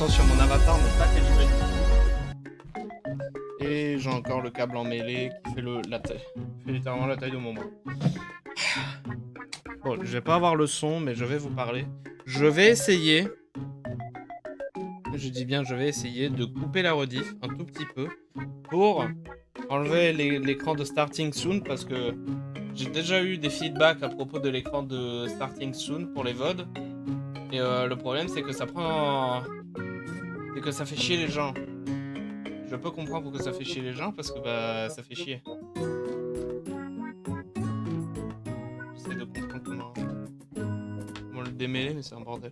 Sur mon avatar n'est pas calibré du tout. Et j'ai encore le câble emmêlé qui fait, fait littéralement la taille de mon bras. Bon, je vais pas avoir le son, mais je vais vous parler. Je vais essayer, je dis bien je vais essayer de couper la rediff un tout petit peu pour enlever l'écran de Starting Soon parce que j'ai déjà eu des feedbacks à propos de l'écran de Starting Soon pour les VOD. Et le problème c'est que ça prend... C'est que ça fait chier les gens. Je peux comprendre pourquoi ça fait chier les gens parce que bah ça fait chier. J'essaie de comprendre comment le démêler, mais c'est un bordel.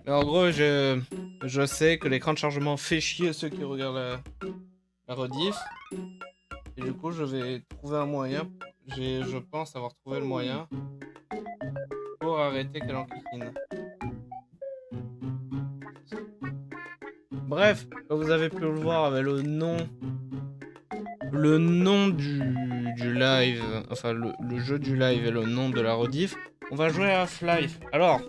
Mais en gros, je sais que l'écran de chargement fait chier ceux qui regardent la rediff. Et du coup, je vais trouver un moyen. Je pense avoir trouvé le moyen pour arrêter qu'elle enquiquine. Bref, comme vous avez pu le voir avec le nom du live, enfin le jeu du live et le nom de la rediff, on va jouer à Half-Life. Alors,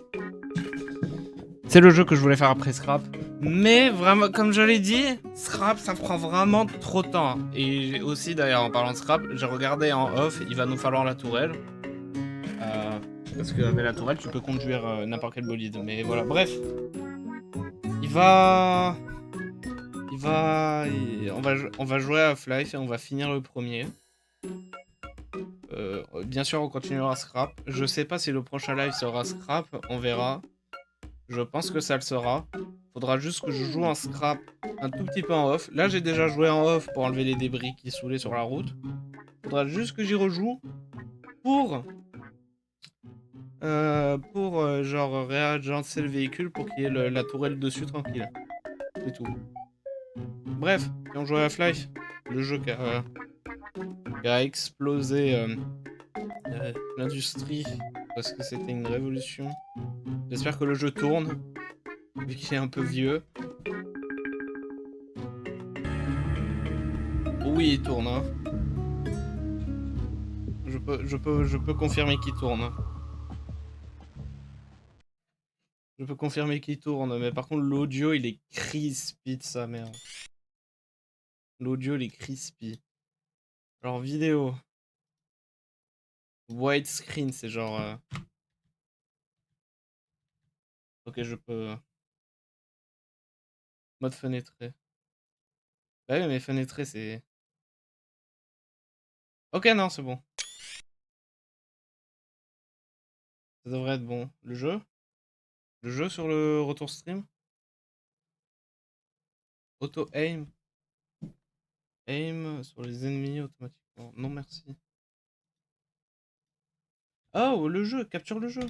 c'est le jeu que je voulais faire après Scrap. Mais vraiment, comme je l'ai dit, Scrap, ça prend vraiment trop de temps. Et aussi, d'ailleurs, en parlant de Scrap, j'ai regardé en off, il va nous falloir la tourelle. Parce qu'avec la tourelle, tu peux conduire n'importe quel bolide. Mais voilà, bref. Il va... On va jouer à Half-Life et on va finir le premier. Bien sûr, on continuera Scrap. Je sais pas si le prochain live sera Scrap, on verra. Je pense que ça le sera. Faudra juste que je joue en Scrap un tout petit peu en off. Là, j'ai déjà joué en off pour enlever les débris qui saoulaient sur la route. Faudra juste que j'y rejoue pour... genre réagencer le véhicule pour qu'il y ait la tourelle dessus tranquille. C'est tout. Bref, si on joue à Half-Life, le jeu qui a explosé l'industrie parce que c'était une révolution. J'espère que le jeu tourne, vu qu'il est un peu vieux. Oui, il tourne, hein. Je peux confirmer qu'il tourne. Je peux confirmer qu'il tourne, mais par contre, l'audio, il est crispy de sa mère. L'audio, il est crispy. Alors, vidéo. Widescreen, c'est genre... Ok, je peux... Mode fenêtré. Bah oui, mais fenêtré, c'est... Ok, non, c'est bon. Ça devrait être bon. Le jeu? Le jeu sur le retour stream? Auto-aim? Aim sur les ennemis automatiquement. Non, merci. Oh, le jeu! Capture le jeu!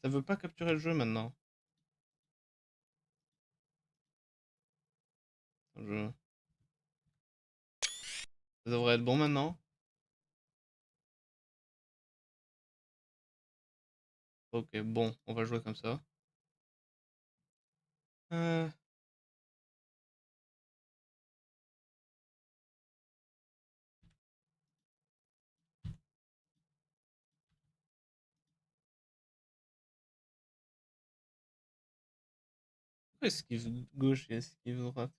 Ça veut pas capturer le jeu maintenant. Ça devrait être bon maintenant. Ok, bon, on va jouer comme ça. Euh... Esquive gauche et esquive droite.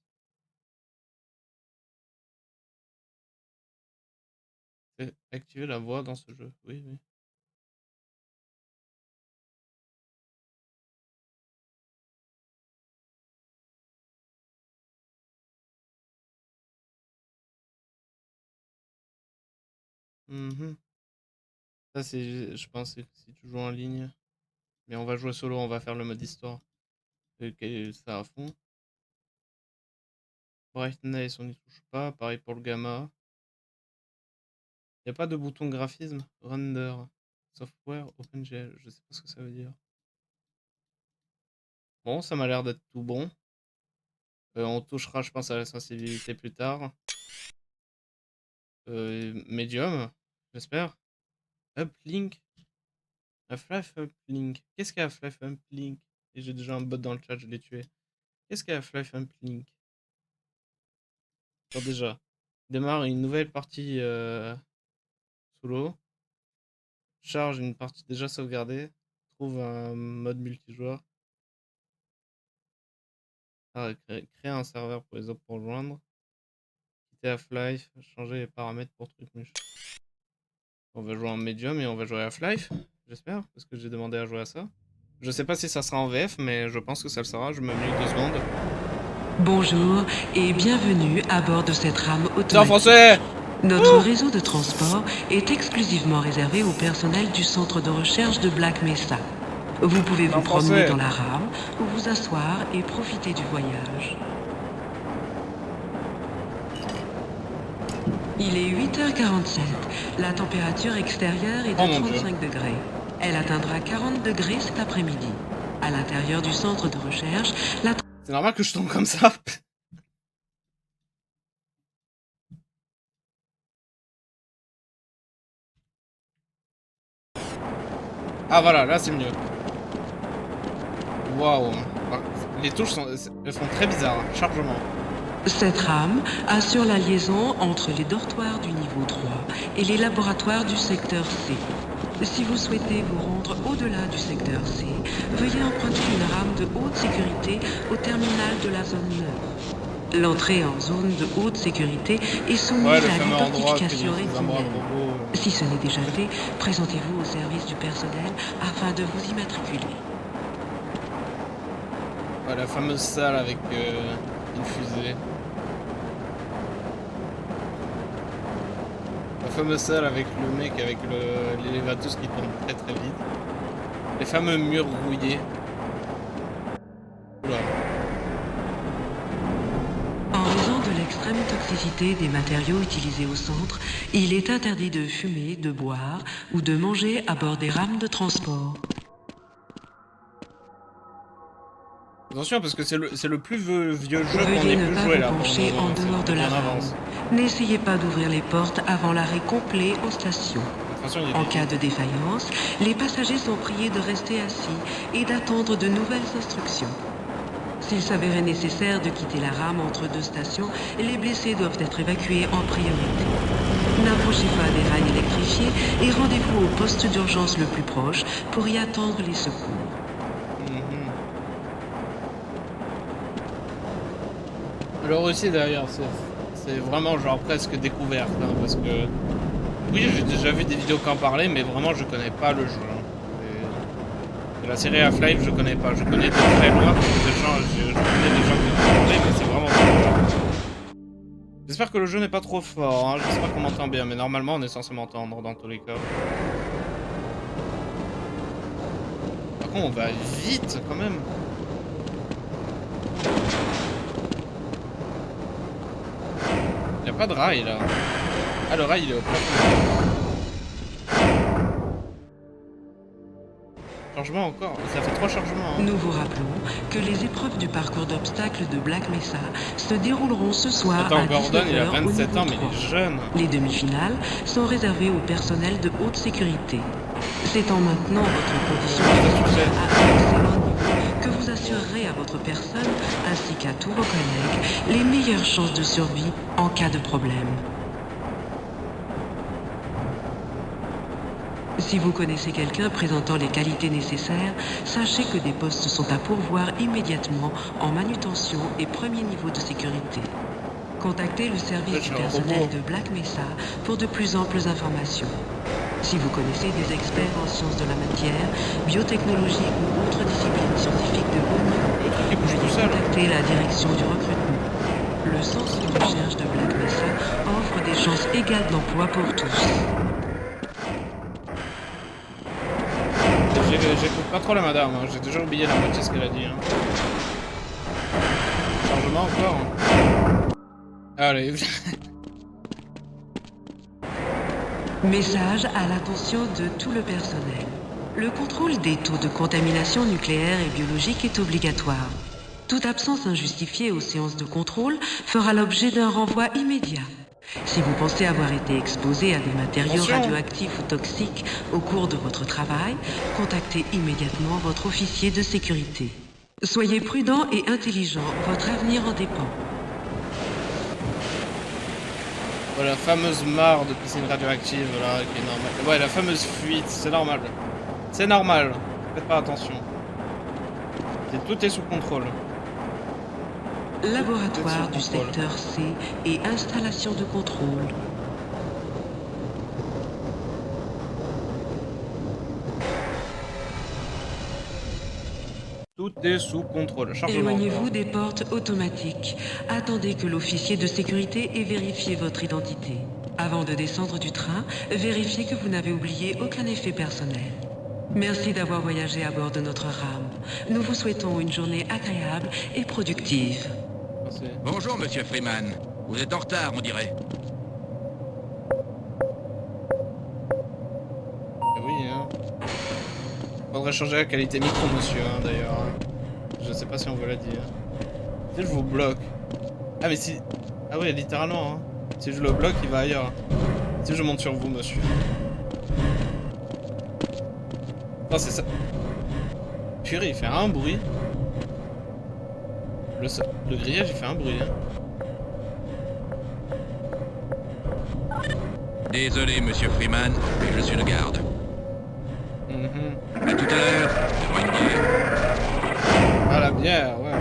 Activer la voix dans ce jeu. Oui, oui. Mhm. Ça, c'est, je pense, que si tu joues en ligne. Mais on va jouer solo, on va faire le mode histoire. Ok, ça à fond. Brightness, on n'y touche pas. Pareil pour le gamma. Il n'y a pas de bouton graphisme. Render. Software, OpenGL. Je sais pas ce que ça veut dire. Bon, ça m'a l'air d'être tout bon. On touchera, je pense, à la sensibilité plus tard. Medium, j'espère. Uplink. Half-Life Uplink. Qu'est-ce qu'un Half-Life Uplink? Et j'ai déjà un bot dans le chat, je l'ai tué. Qu'est-ce qu'un Half-Life Uplink? Alors déjà, démarre une nouvelle partie solo. Charge une partie déjà sauvegardée. Trouve un mode multijoueur. Créer un serveur pour les autres pour rejoindre. Quitter Half-Life. Changer les paramètres pour Trucmuche. On va jouer en médium et on va jouer à Half-Life. J'espère, parce que j'ai demandé à jouer à ça. Je sais pas si ça sera en VF, mais je pense que ça le sera. Je me mets 2 secondes. Bonjour et bienvenue à bord de cette rame C'est en automatique. français! Notre réseau de transport est exclusivement réservé au personnel du centre de recherche de Black Mesa. Vous pouvez vous promener dans la rame ou vous asseoir et profiter du voyage. Il est 8h47. La température extérieure est de 35 degrés. Elle atteindra 40 degrés cet après-midi. À l'intérieur du centre de recherche, la... C'est normal que je tombe comme ça. Ah voilà, là c'est mieux. Waouh. Les touches elles sont très bizarres. Chargement. Cette rame assure la liaison entre les dortoirs du niveau 3 et les laboratoires du secteur C. Si vous souhaitez vous rendre au-delà du secteur C, veuillez emprunter une rame de haute sécurité au terminal de la zone 9. L'entrée en zone de haute sécurité est soumise à l'identification rétinienne. Si ce n'est déjà fait, présentez-vous au service du personnel afin de vous immatriculer. Ouais, la fameuse salle avec une fusée. La fameuse salle avec le mec avec l'élévatus qui tombe très très vite. Les fameux murs rouillés. Oula. En raison de l'extrême toxicité des matériaux utilisés au centre, il est interdit de fumer, de boire ou de manger à bord des rames de transport. Attention parce que c'est le plus vieux jeu qu'on Veuillez ait ne pu pas jouer vous là. pencher en dehors de la rame. N'essayez pas d'ouvrir les portes avant l'arrêt complet en station. En cas de défaillance, les passagers sont priés de rester assis et d'attendre de nouvelles instructions. S'il s'avérait nécessaire de quitter la rame entre 2 stations, les blessés doivent être évacués en priorité. N'approchez pas des rails électrifiés et rendez-vous au poste d'urgence le plus proche pour y attendre les secours. Alors aussi d'ailleurs, c'est vraiment genre presque découverte, hein, parce que oui j'ai déjà vu des vidéos qui en parlaient, mais vraiment je connais pas le jeu. Hein. De la série Half-Life je connais pas, je connais de très loin parce que je connais des gens qui en ont parlé, mais c'est vraiment très loin. J'espère que le jeu n'est pas trop fort, hein. J'espère qu'on m'entend bien, mais normalement on est censé m'entendre dans tous les cas. Par contre on va vite quand même. Il n'y a pas de rail là. Ah le rail il est au plafond. Chargement encore, ça fait 3 chargements. Hein. Nous vous rappelons que les épreuves du parcours d'obstacles de Black Mesa se dérouleront ce soir à 19h Gordon, il a 27 au niveau ans, mais 3. il est jeune. Les demi-finales sont réservées au personnel de haute sécurité. C'est en maintenant votre condition à un excellent niveau que vous assurerez à votre personne ainsi qu'à tous vos collègues les meilleures chances de survie en cas de problème. Si vous connaissez quelqu'un présentant les qualités nécessaires, sachez que des postes sont à pourvoir immédiatement en manutention et premier niveau de sécurité. Contactez le service du personnel de Black Mesa pour de plus amples informations. Si vous connaissez des experts en sciences de la matière, biotechnologie ou autres disciplines scientifiques de haut niveau, veuillez contacter la direction du recrutement. Le centre de recherche de Black Mesa offre des chances égales d'emploi pour tous. J'écoute pas trop la madame, hein. J'ai déjà oublié la moitié de ce qu'elle a dit. Hein. Chargement encore. Hein. Allez. Message à l'attention de tout le personnel. Le contrôle des taux de contamination nucléaire et biologique est obligatoire. Toute absence injustifiée aux séances de contrôle fera l'objet d'un renvoi immédiat. Si vous pensez avoir été exposé à des matériaux radioactifs ou toxiques au cours de votre travail, contactez immédiatement votre officier de sécurité. Soyez prudent et intelligent, votre avenir en dépend. Voilà, la fameuse mare de piscine radioactive, là, qui est normale. Ouais, la fameuse fuite, c'est normal. C'est normal. Faites pas attention. Tout est sous contrôle. Laboratoire Tout est du sous contrôle. secteur C et installation de contrôle. Tout est sous contrôle. Chargement. Éloignez-vous des portes automatiques. Attendez que l'officier de sécurité ait vérifié votre identité. Avant de descendre du train, vérifiez que vous n'avez oublié aucun effet personnel. Merci d'avoir voyagé à bord de notre rame. Nous vous souhaitons une journée agréable et productive. Merci. Bonjour, monsieur Freeman. Vous êtes en retard, on dirait. Eh oui, hein. Faudrait changer la qualité micro, monsieur, hein, d'ailleurs. Hein. Je sais pas si on vous l'a dit. Hein. Si je vous bloque. Ah, mais si. Ah, oui, littéralement. Hein. Si je le bloque, il va ailleurs. Si je monte sur vous, monsieur. Non, c'est ça. Purée, il fait un bruit. Le grillage, il fait un bruit. Hein. Désolé, monsieur Freeman, mais je suis le garde. À tout à l'heure. Devant une bière. Ah, la bière, ouais.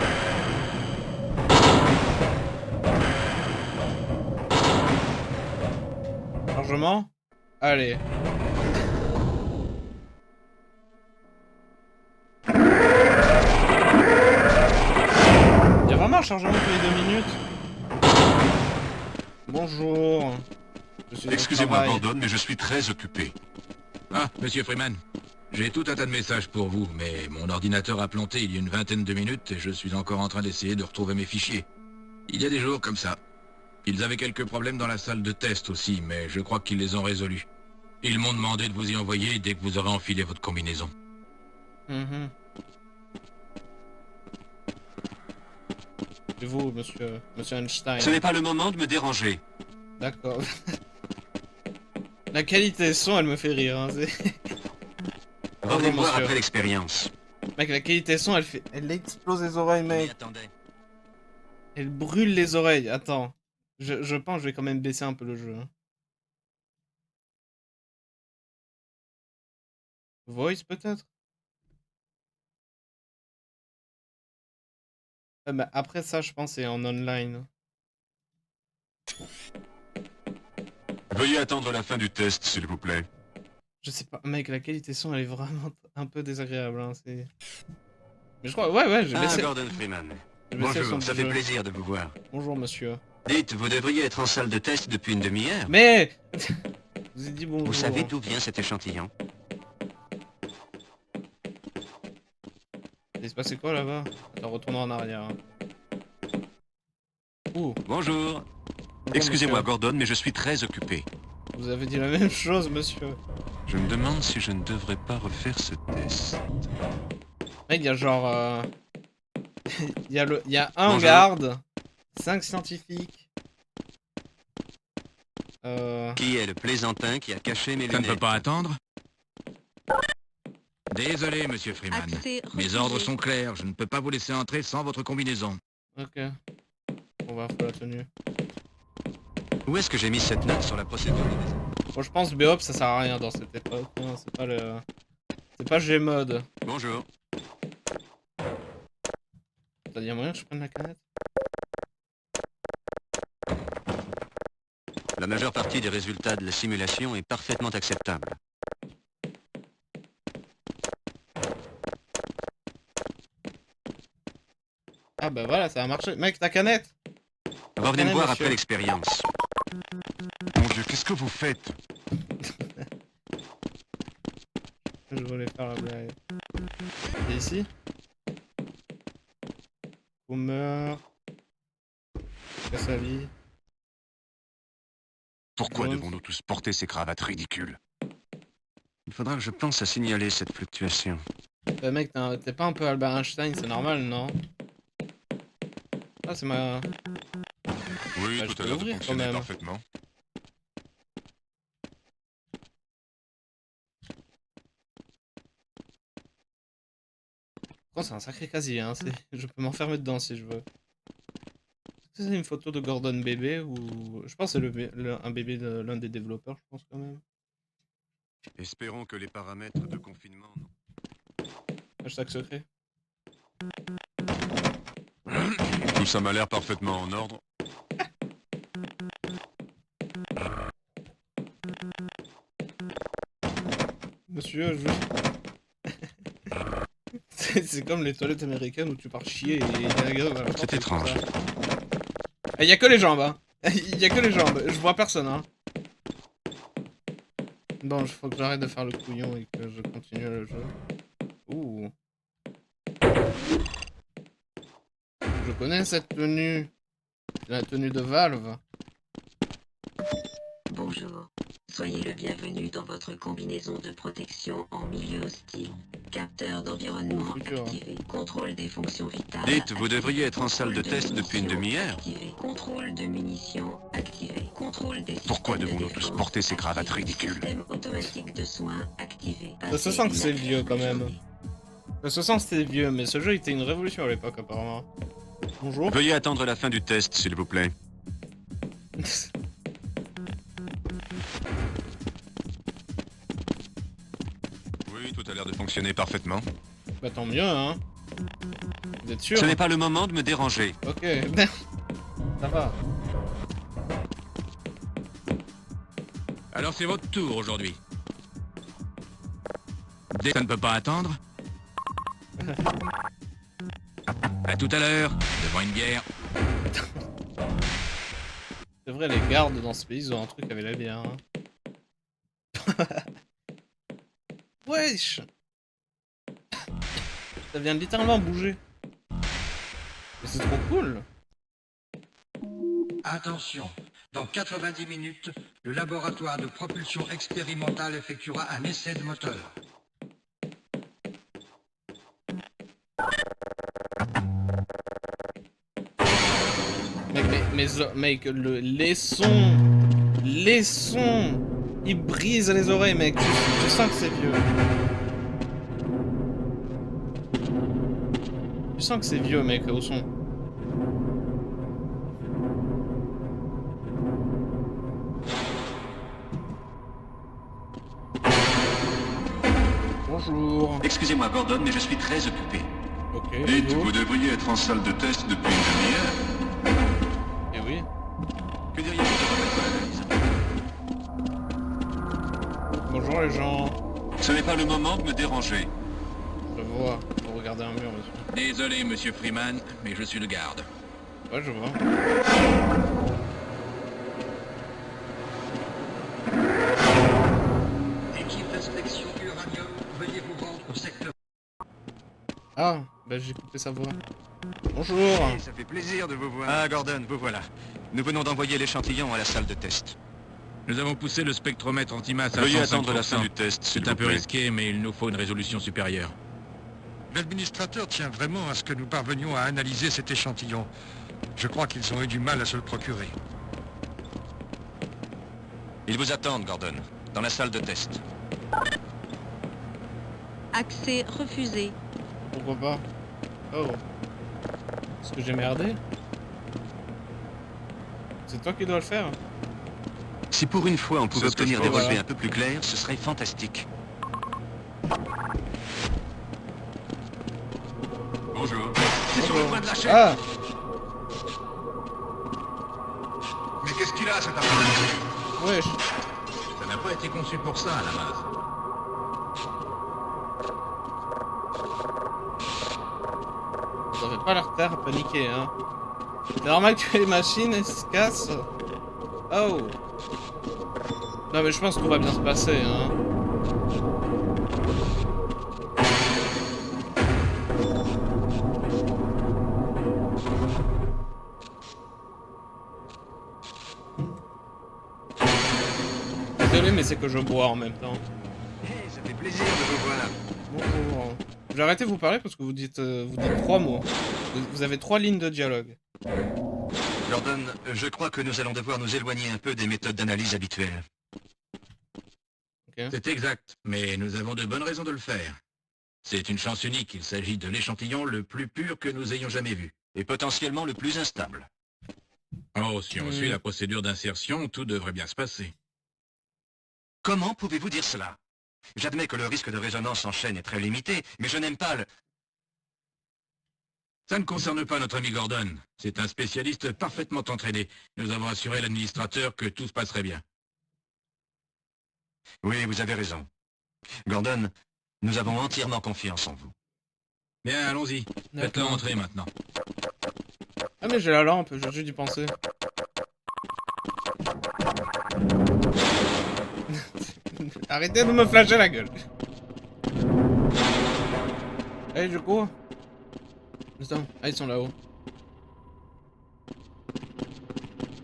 Chargement. Allez. Il y a vraiment un chargement tous les 2 minutes. Bonjour. Excusez-moi, Gordon, mais je suis très occupé. Ah, monsieur Freeman. J'ai tout un tas de messages pour vous, mais mon ordinateur a planté il y a une vingtaine de minutes et je suis encore en train d'essayer de retrouver mes fichiers. Il y a des jours comme ça. Ils avaient quelques problèmes dans la salle de test aussi, mais je crois qu'ils les ont résolus. Ils m'ont demandé de vous y envoyer dès que vous aurez enfilé votre combinaison. Et vous, monsieur Einstein. Ce n'est pas le moment de me déranger. D'accord. La qualité son, elle me fait rire. Hein. Revenez me voir monsieur. après l'expérience. Mec, la qualité son, elle explose les oreilles, mec. Attendez. Elle brûle les oreilles. Attends. Je pense que je vais quand même baisser un peu le jeu. Hein. Voice, peut-être? Ouais, bah, après ça, je pense, c'est en online. Veuillez attendre la fin du test, s'il vous plaît. Je sais pas, mec, la qualité son, elle est vraiment un peu désagréable. Hein. Mais je crois, ouais, j'ai baissé. Gordon Freeman. J'ai baissé le son Bonjour, du ça fait jeu. plaisir de vous voir. Bonjour, monsieur. Dites, vous devriez être en salle de test depuis une demi-heure. Mais je vous ai dit bonjour. Vous savez d'où vient cet échantillon? Il se passé quoi là-bas? Attends, retournons en arrière. Hein. Ouh. Bonjour. Bonjour, Excusez-moi, monsieur. Gordon, mais je suis très occupé. Vous avez dit la même chose, monsieur. Je me demande si je ne devrais pas refaire ce test. Mec, il y a genre... il y a un Bonjour. garde, 5 scientifiques. Qui est le plaisantin qui a caché mes Ça ne lunettes? peut pas attendre? Désolé, monsieur Freeman. Mes ordres sont clairs. Je ne peux pas vous laisser entrer sans votre combinaison. Ok. On va faire la tenue. Où est-ce que j'ai mis cette note sur la procédure de désordre? Bon, je pense BOP ça sert à rien dans cette époque. Hein. C'est pas le... C'est pas Gmod. Bonjour. T'as dit moyen que je prenne la canette? La majeure partie des résultats de la simulation est parfaitement acceptable. Ah bah voilà, ça a marché. Mec, ta canette! Revenez me Canette, voir monsieur. après l'expérience. Mon Dieu, qu'est-ce que vous faites? Je voulais faire la blague. C'est ici? Boomer. Kassali. Pourquoi Jones. devons-nous tous porter ces cravates ridicules? Il faudra que je pense à signaler cette fluctuation. Mec, t'es pas un peu Albert Einstein, c'est normal, non? Ah, c'est ma... Oui, Bah, je tout peux a l'air de l'ouvrir, quand fonctionner même. parfaitement. Oh, c'est un sacré casier, hein. Je peux m'enfermer dedans si je veux. C'est une photo de Gordon bébé ou... Je pense que c'est un bébé de l'un des développeurs, je pense quand même. Espérons que les paramètres de confinement... Hashtag secret. Tout ça m'a l'air parfaitement en ordre. Monsieur, je... c'est comme les toilettes américaines où tu pars chier et il y a un gars... Voilà, C'est étrange. Il y a que les jambes, hein. Il y a que les jambes. Je vois personne, hein. Bon, il faut que j'arrête de faire le couillon et que je continue le jeu. Ouh. Je connais cette tenue. C'est la tenue de Valve. Bonjour. Soyez le bienvenu dans votre combinaison de protection en milieu hostile. Capteur d'environnement Futur. activé. Contrôle des fonctions vitales. Dites, vous activé. devriez être en salle de Contrôle test depuis une munitions demi-heure. activé. Contrôle de munitions activé. Contrôle des Pourquoi systèmes de devons-nous tous défense porter ces cravates activé. ridicules? Système automatique de soins activé. Ça se sent que c'est vieux, quand même. Ça se sent que c'était vieux, mais ce jeu était une révolution à l'époque, apparemment. Bonjour. Veuillez attendre la fin du test, s'il vous plaît. Oui, tout a l'air de fonctionner parfaitement. Bah tant mieux, hein. Vous êtes sûr? Ce n'est pas le moment de me déranger. Ok, ça va. Alors c'est votre tour aujourd'hui. Ça ne peut pas attendre. À tout à l'heure, devant une bière. C'est vrai, les gardes dans ce pays, ils ont un truc avec la bière, hein. Wesh! Ça vient de littéralement bouger. Mais c'est trop cool! Attention, dans 90 minutes, le laboratoire de propulsion expérimentale effectuera un essai de moteur. Mec, les sons, ils brisent les oreilles, mec. Je sens que c'est vieux. Je sens que c'est vieux, mec, au son. Bonjour. Excusez-moi, Gordon, mais je suis très occupé. Ok. Dites, bonjour. vous devriez être en salle de test depuis une demi-heure. Eh oui. Que diriez-vous de remettre l'analyse? Bonjour les gens. Ce n'est pas le moment de me déranger. Je vois. Vous regardez un mur, monsieur. Désolé, monsieur Freeman, mais je suis le garde. Ouais, je vois. Équipe d'inspection uranium, veuillez vous rendre au secteur. Ah, bah j'ai coupé sa voix. Bonjour. Ça fait plaisir de vous voir. Ah, Gordon, vous voilà. Nous venons d'envoyer l'échantillon à la salle de test. Nous avons poussé le spectromètre antimasse à Veuillez 105%. attendre la fin du test, s'il C'est un vous peu plaît. risqué, mais il nous faut une résolution supérieure. L'administrateur tient vraiment à ce que nous parvenions à analyser cet échantillon. Je crois qu'ils ont eu du mal à se le procurer. Ils vous attendent, Gordon, dans la salle de test. Accès refusé. Pourquoi pas? Oh. Est-ce que j'ai merdé? C'est toi qui dois le faire? Si pour une fois on pouvait C'est ce que obtenir je des pense. relevés un peu plus clairs, ce serait fantastique. Bonjour. C'est sur le point de lâcher. Ah! Mais qu'est-ce qu'il a, cet appareil? Wesh. Ça n'a pas été conçu pour ça, à la base. Vous avez pas l'air terre à paniquer, hein. C'est normal que les machines elles se cassent. Oh. Non mais je pense que tout va bien se passer, hein. Désolé mais c'est que je bois en même temps. Hey, ça fait plaisir de vous voir. Bonjour. Je vais arrêter de vous parler parce que vous dites 3 mots. Vous avez 3 lignes de dialogue. Gordon, je crois que nous allons devoir nous éloigner un peu des méthodes d'analyse habituelles. Ok. C'est exact, mais nous avons de bonnes raisons de le faire. C'est une chance unique, il s'agit de l'échantillon le plus pur que nous ayons jamais vu. Et potentiellement le plus instable. Oh, si on suit la procédure d'insertion, tout devrait bien se passer. Comment pouvez-vous dire cela? J'admets que le risque de résonance en chaîne est très limité, mais je n'aime pas le... Ça ne concerne pas notre ami Gordon. C'est un spécialiste parfaitement entraîné. Nous avons assuré l'administrateur que tout se passerait bien. Oui, vous avez raison. Gordon, nous avons entièrement confiance en vous. Bien, allons-y. Faites-le entrer maintenant. Ah mais j'ai la lampe, j'ai juste dû penser. Arrêtez de me flasher la gueule. Eh du coup... Attends, ah ils sont là-haut.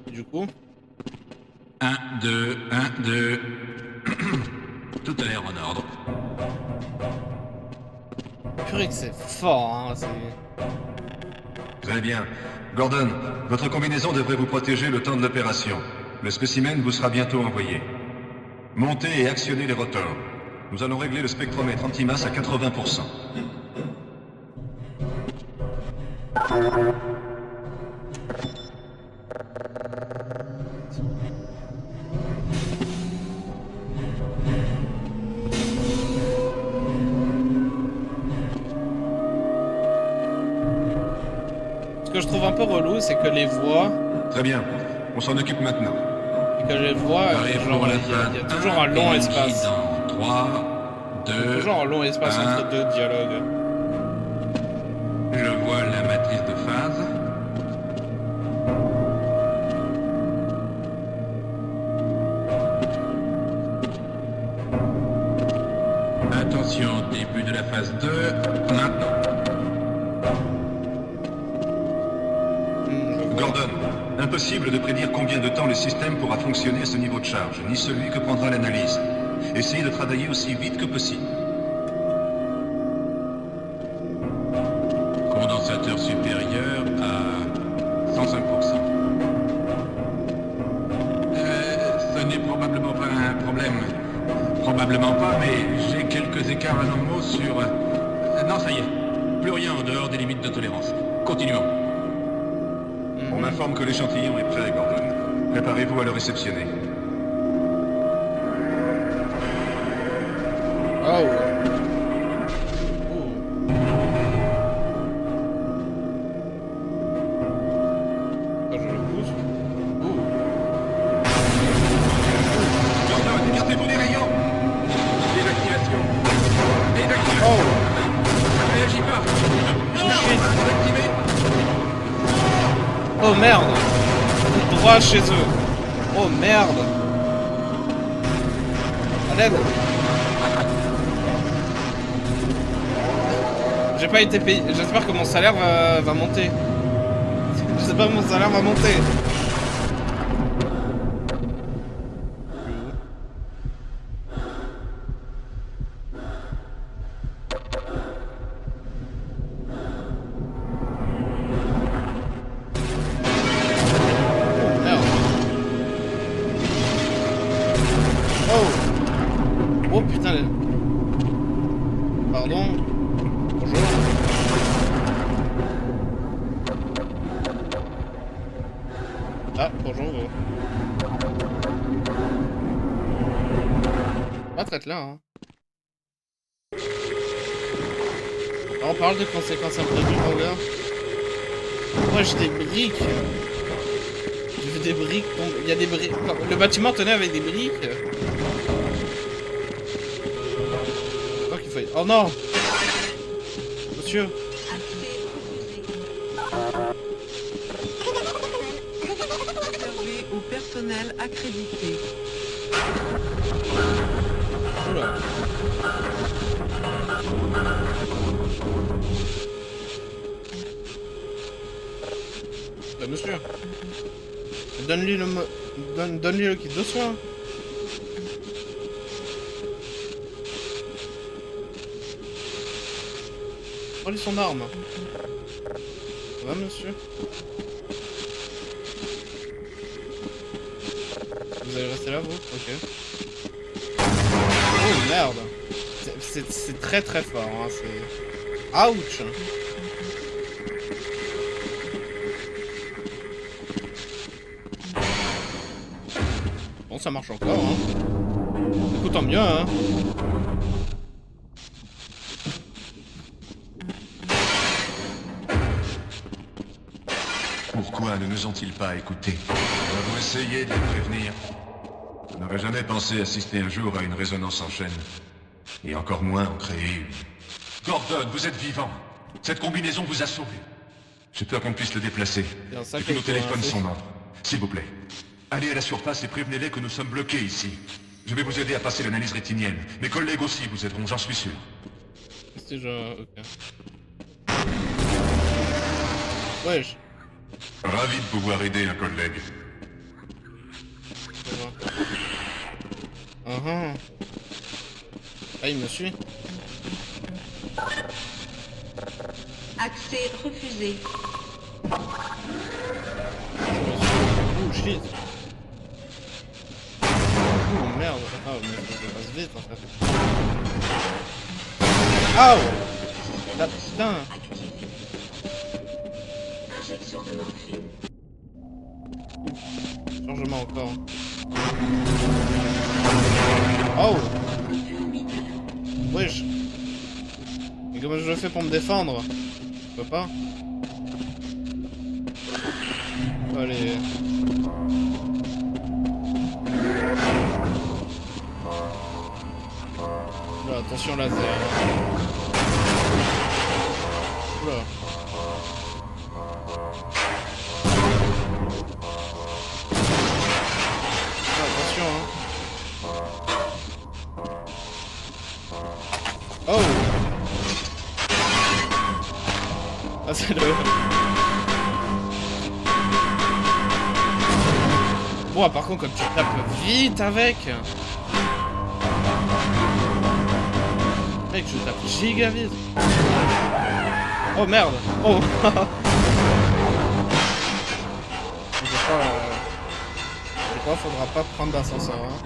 Du coup... 1, 2, 1, 2... Tout a l'air en ordre. Purée que c'est fort, hein, c'est... Très bien. Gordon, votre combinaison devrait vous protéger le temps de l'opération. Le spécimen vous sera bientôt envoyé. Montez et actionnez les rotors. Nous allons régler le spectromètre antimasse à 80%. Ce que je trouve un peu relou, c'est que les voix... Très bien. On s'en occupe maintenant. Et que les voix, genre, il y a toujours un long espace. Dans 3, 2... Toujours un long espace entre deux dialogues. Je vois la matrice de phase. Attention, début de la phase 2, maintenant. Gordon, impossible de prédire combien de temps le système pourra fonctionner à ce niveau de charge, ni celui que prendra l'analyse. Essayez de travailler aussi vite que possible. Condensateur supérieur à 105%. Ce n'est probablement pas un problème. Probablement pas, mais j'ai quelques écarts anormaux sur... Non, ça y est. Plus rien en dehors des limites de tolérance. Continuons. On m'informe que l'échantillon est prêt, Gordon. Préparez-vous à le réceptionner. Oh. Quand je le pousse. Gordon, écartez-vous des rayons! Désactivation. Désactivation. Oh. Ça ne réagit pas. Désactivé. Oh merde. Tout droit chez eux. Oh merde. À l'aide. J'ai pas été payé. J'espère que mon salaire va monter. J'espère que mon salaire va monter. Oh merde. Oh. Oh putain. Pardon. Bonjour. Ah, bonjour. Pas traite là, hein. Alors, on parle de conséquences imprévues, mon gars. Moi, j'ai des briques. J'ai vu des briques. Donc, il y a des briques. Le bâtiment tenait avec des briques. Je crois qu'il faut... Oh non! Monsieur. Réservé au personnel accrédité. Oula. Bah monsieur. Donne-lui le... Donne-lui le kit de soins. Prends-lui son arme. Ça va monsieur? Vous allez rester là vous? Ok. Oh merde. C'est très très fort hein, c'est... Ouch. ça marche encore. Hein. Écoute, tant mieux. Hein. Pourquoi ne nous ont-ils pas écoutés? Nous avons essayé de les prévenir. Je n'aurais jamais pensé assister un jour à une résonance en chaîne. Et encore moins en créer une. Gordon, vous êtes vivant. Cette combinaison vous a sauvé. J'ai peur qu'on puisse le déplacer. Et que nos téléphones sont morts. S'il vous plaît, allez à la surface et prévenez-les que nous sommes bloqués ici. Je vais vous aider à passer l'analyse rétinienne. Mes collègues aussi vous aideront, j'en suis sûr. C'est déjà... ok. Wesh. Ravi de pouvoir aider un collègue. Ah, il me suit. Accès refusé. Oh shit. Oh merde. Ah mais ça passe vite en fait. Aouh. Ah putain. Injection de morphine. Chargement encore. Oh. Wesh. Mais comment je le fais pour me défendre? Je peux pas. Allez. Oula, attention laser. Oula. Attention hein. Oh. Ah c'est le... Bon, par contre, quand tu tapes vite avec... Mec, je tape giga vite. Oh merde. Oh. Je crois faudra pas prendre d'ascenseur. Hein.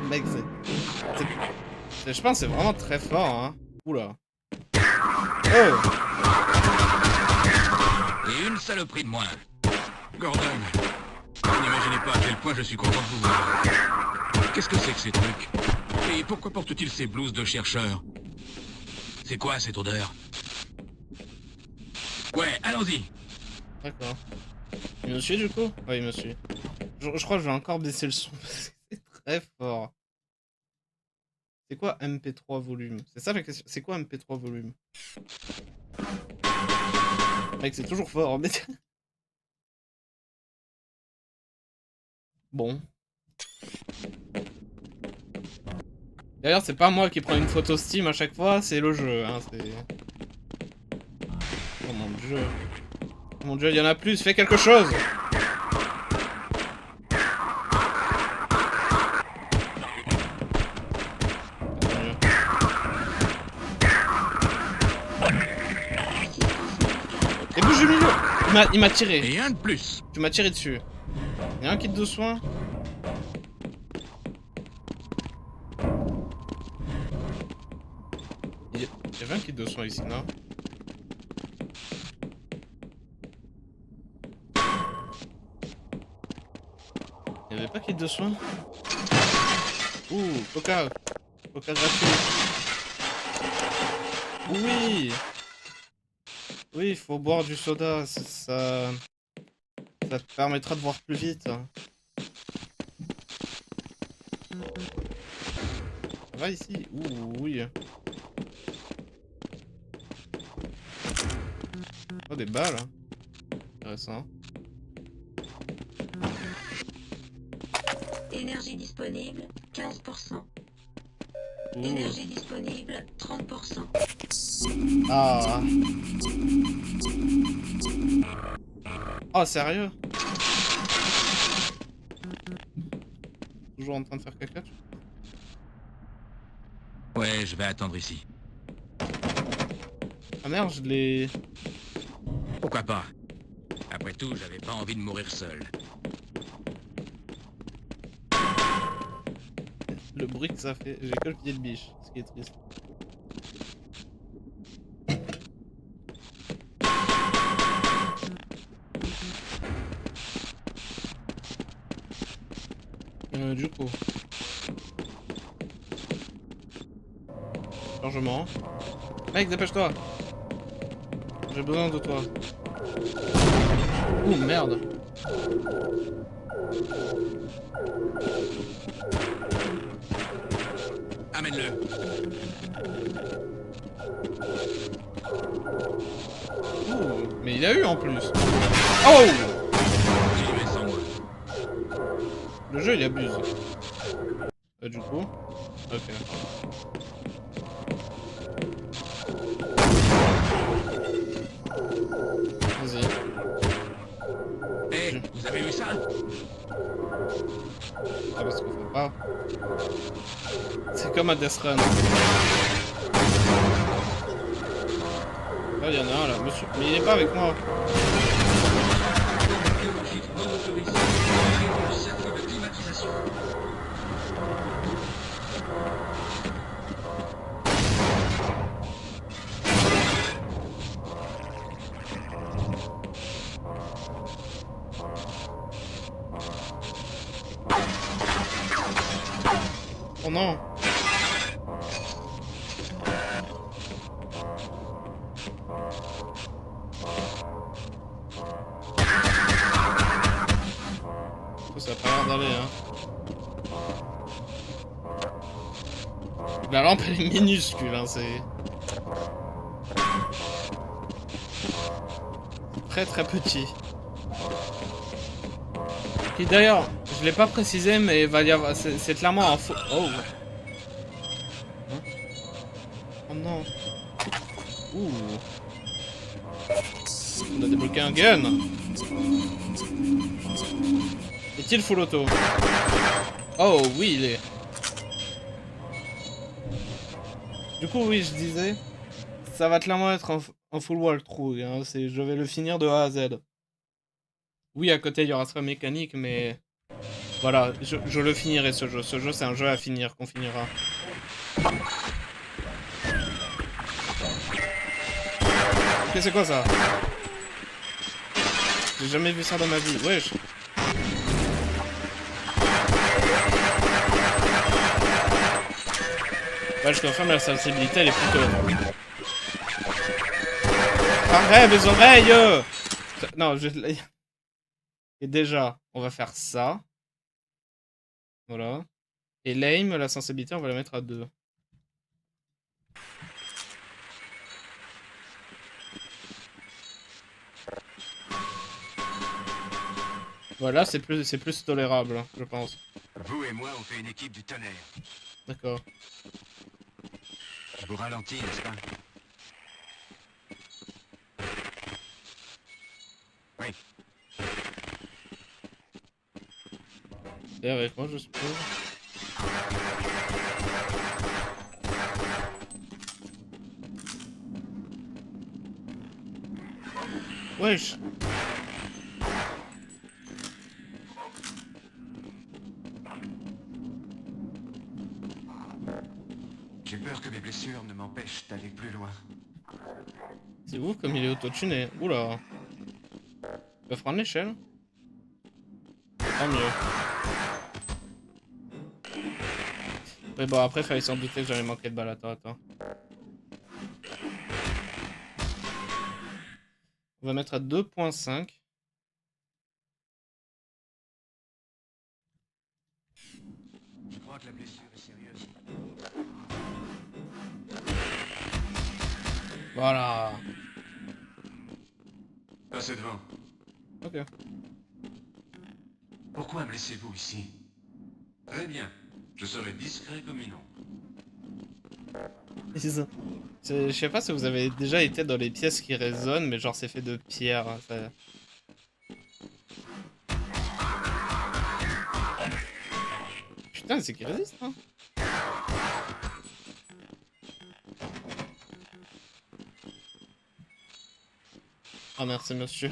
Mec, je pense que c'est vraiment très fort. Hein. Oula. Oh. Et une saloperie de moins. Gordon, vous n'imaginez pas à quel point je suis content de vous voir. Qu'est-ce que c'est que ces trucs? Et pourquoi portent-ils ces blouses de chercheurs? C'est quoi cette odeur? Ouais, allons-y. D'accord. Il me suit du coup? Ouais, il me suit. Je crois que je vais encore baisser le son parce que c'est très fort. C'est quoi MP3 volume? C'est ça la question. C'est quoi MP3 volume? Mec, c'est toujours fort, mais... Bon. D'ailleurs, c'est pas moi qui prends une photo Steam à chaque fois, c'est le jeu, hein, c'est... Oh mon dieu. Oh mon dieu, il y en a plus, fais quelque chose! Et bouge du milieu! Il m'a tiré. Et un de plus. Tu m'as tiré dessus. Y'a un kit de soins? Il y avait un kit de soins ici, non? Il y avait pas kit de soins? Ouh, coca! Coca gratuit! Oui! Oui, il faut boire du soda, ça te permettra de voir plus vite. Ça va ici? Ouh, oui. Oh, des balles. Intéressant. Énergie disponible, 15%. Ouh. Énergie disponible, 30%. Ah. Oh, sérieux? Toujours en train de faire caca? Ouais, je vais attendre ici. Ah merde, je l'ai... Pourquoi pas? Après tout, j'avais pas envie de mourir seul. Le bruit que ça fait, j'ai que le pied de biche, ce qui est triste. Du coup. Chargement. Mec, dépêche-toi. J'ai besoin de toi. Ouh, merde. Amène-le. Ouh, mais il a eu en plus. Oh! Continuez sans moi. Le jeu, il abuse. Du coup. Ok. Vas-y. Hé, vous avez vu ça? Ah, parce qu'il faut pas. C'est comme à Death Run. Là, il y en a un là, monsieur. Mais il est pas avec moi. Oh non. Ça a pas l'air d'aller, hein. La lampe elle est minuscule, hein, c'est... Très très petit. Et d'ailleurs, je l'ai pas précisé, mais il va y avoir... C'est clairement un faux... Oh. Hein? Oh non. Ouh. On a débloqué un gun. Est-il full auto? Oh oui, il est. Du coup, oui, je disais, ça va clairement être un full walkthrough. Hein, je vais le finir de A à Z. Oui, à côté, il y aura sa mécanique, mais... Voilà, je le finirai ce jeu. Ce jeu, c'est un jeu à finir, qu'on finira. Ok, c'est quoi ça? J'ai jamais vu ça dans ma vie. Wesh. Ouais, je confirme, la sensibilité, elle est plutôt... Arrête mes oreilles! Non, je... Et déjà, on va faire ça. Voilà. Et l'aim, la sensibilité, on va la mettre à 2. Voilà, c'est plus tolérable, je pense. Vous et moi, on fait une équipe du tonnerre. D'accord. Je vous ralentis, n'est-ce pas? Oui. Et avec moi, je suppose. Wesh. J'ai peur que mes blessures ne m'empêchent d'aller plus loin. C'est ouf comme il est auto-tuné. Oula. Tu peux prendre l'échelle? Tant mieux. Mais bon, après, fallait s'en douter que j'allais manquer de balles. Attends. On va mettre à 2.5. Je crois que la blessure est sérieuse. Voilà. Passez devant. Ok. Pourquoi me laissez-vous ici? Très bien. Je serai discret comme une ombre. Je sais pas si vous avez déjà été dans les pièces qui résonnent, mais genre c'est fait de pierre. Hein, ça... Putain, c'est qui résiste, hein. Ah merci monsieur.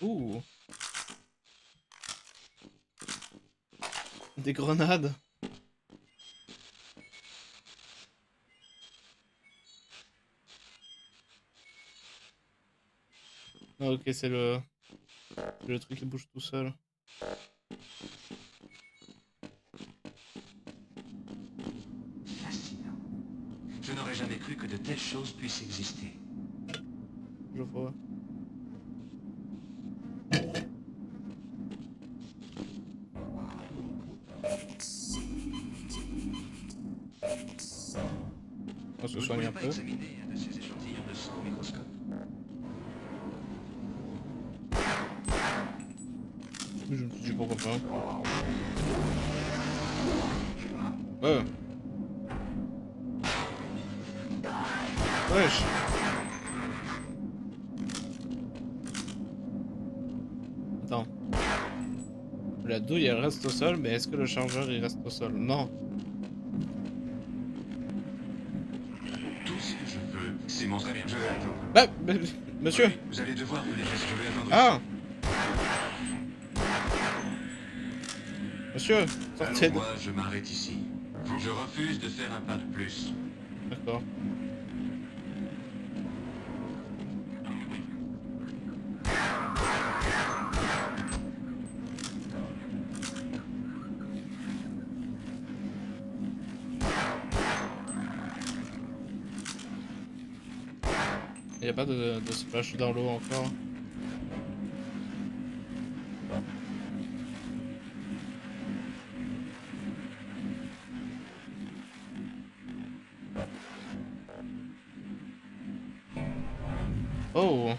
Ouh. Des grenades. Ah, ok, c'est le truc qui bouge tout seul. Je n'aurais jamais cru que de telles choses puissent exister. Je vois. On se Vous ne soigne voulez un pas peu. examiner un de ces échantillons de sang au microscope? Je me suis dit pourquoi pas. Ouais. Wesh. Attends. La douille elle reste au sol, mais est-ce que le chargeur il reste au sol? Non. Tout ce que je veux, c'est mon très bien. Je vais attendre. Bah, monsieur. Oui, vous allez devoir me laisser. Je vais attendre. Ah. Monsieur, sortez Alors de... moi, je m'arrête ici. Je refuse de faire un pas de plus. D'accord. Il n'y a pas de splash dans l'eau encore. Oh.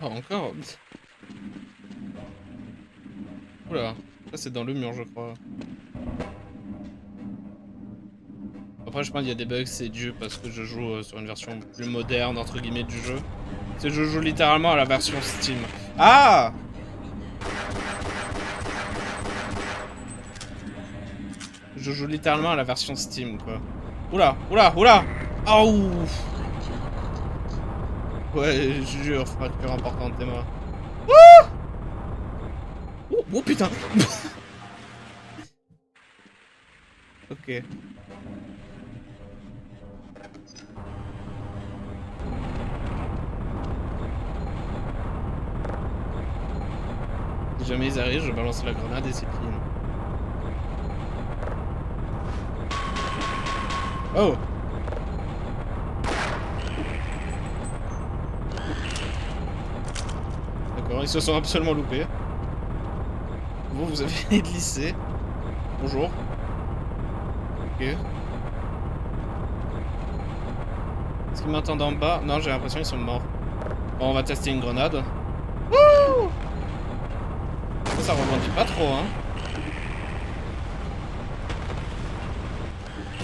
Oh, encore. Oula, ça c'est dans le mur je crois. Après je pense qu'il y a des bugs, c'est dû parce que je joue sur une version plus moderne entre guillemets du jeu. C'est que je joue littéralement à la version Steam. Ah! Je joue littéralement à la version Steam quoi. Oula, oula, oula! Ah ouf! Ouais, je jure, fracture importante, t'es mort. Oh putain! Ok. Si jamais ils arrivent, je balance la grenade et c'est fini. Oh! D'accord, ils se sont absolument loupés. Vous avez glissé. Bonjour. Ok. Est-ce qu'ils m'entendent en bas? Non, j'ai l'impression qu'ils sont morts. Bon, on va tester une grenade. Wouh! Ça rebondit pas trop, hein.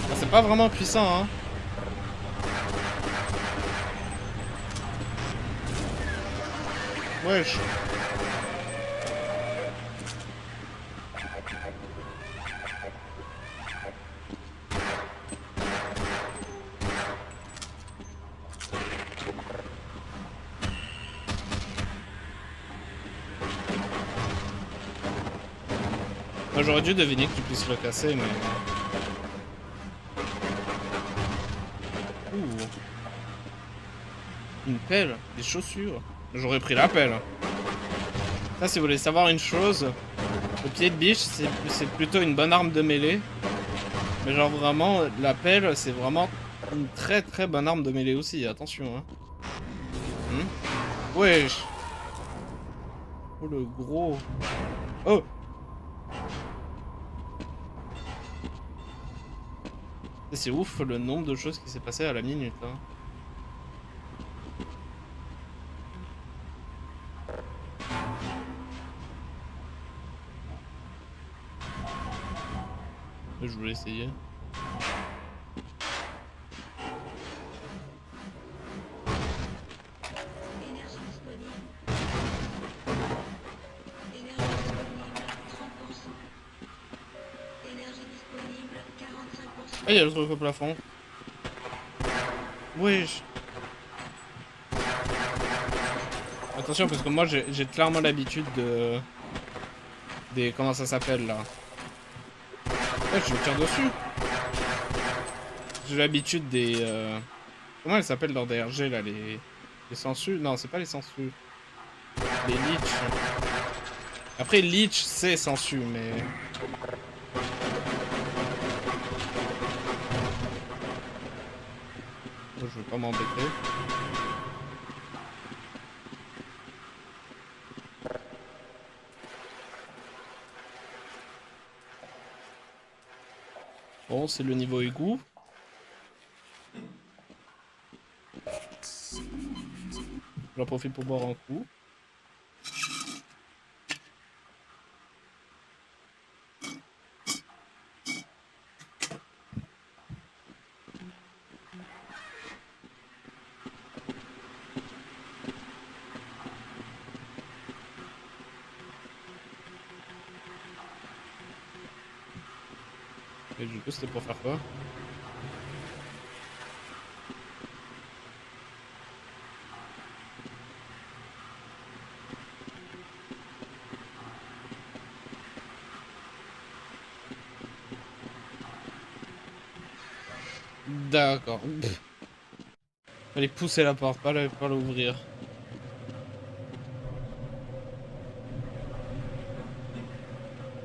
Ah, c'est pas vraiment puissant, hein. Wesh. Moi, j'aurais dû deviner que tu puisses le casser, mais... Ouh. Une pelle, des chaussures. J'aurais pris la pelle. Ça, si vous voulez savoir une chose, le pied de biche, c'est plutôt une bonne arme de mêlée. Mais genre vraiment, la pelle, c'est vraiment une très très bonne arme de mêlée aussi, attention. Hein. Wesh. Oh le gros. Oh. C'est ouf le nombre de choses qui s'est passé à la minute. Hein. Je voulais essayer. Ah, il y a le truc au plafond. Wesh. Attention parce que moi j'ai clairement l'habitude de... Des... Comment ça s'appelle là? Ouais, je me tire dessus. J'ai l'habitude des... Comment elles s'appellent dans DRG là, les Les sangsues? Non, c'est pas les sangsues. Les leeches. Après, leech, c'est sangsues, mais... Moi, je veux pas m'embêter. Bon, c'est le niveau égout. J'en profite pour boire un coup. Et du coup, c'était pour faire quoi? D'accord. Fallait pousser la porte, pas l'ouvrir.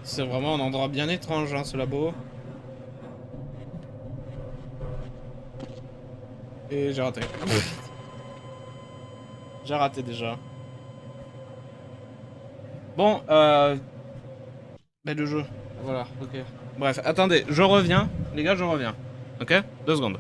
C'est vraiment un endroit bien étrange, hein, ce labo. Et j'ai raté. J'ai raté déjà. Bon, mais le jeu. Voilà, ok. Bref, attendez, je reviens. Les gars, je reviens. Ok? 2 secondes.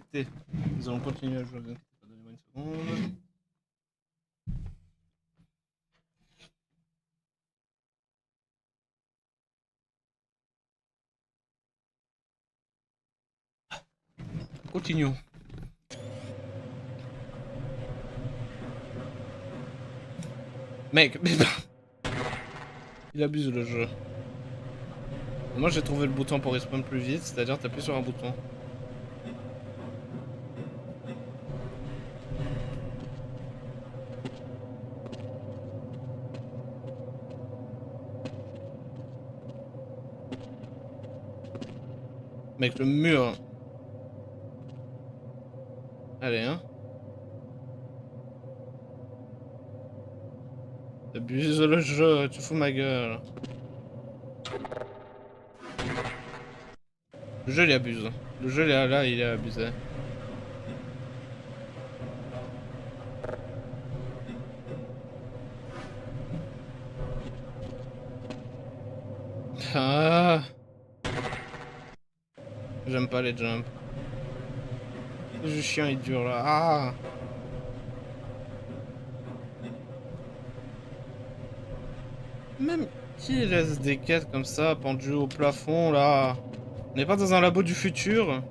arrêter. Nous allons continuer à jouer. Donnez-moi une seconde. Continuons. Mec, mais il abuse le jeu. Moi j'ai trouvé le bouton pour respawn plus vite, c'est-à-dire t'appuies sur un bouton. Mec, le mur. Allez, hein. T'abuses le jeu, tu fous ma gueule. Le jeu il abuse. Le jeu là, il est abusé. Ah. J'aime pas les jumps. C'est juste chiant et dur là. Ah. Même qui laisse des quêtes comme ça pendues au plafond là? On n'est pas dans un labo du futur?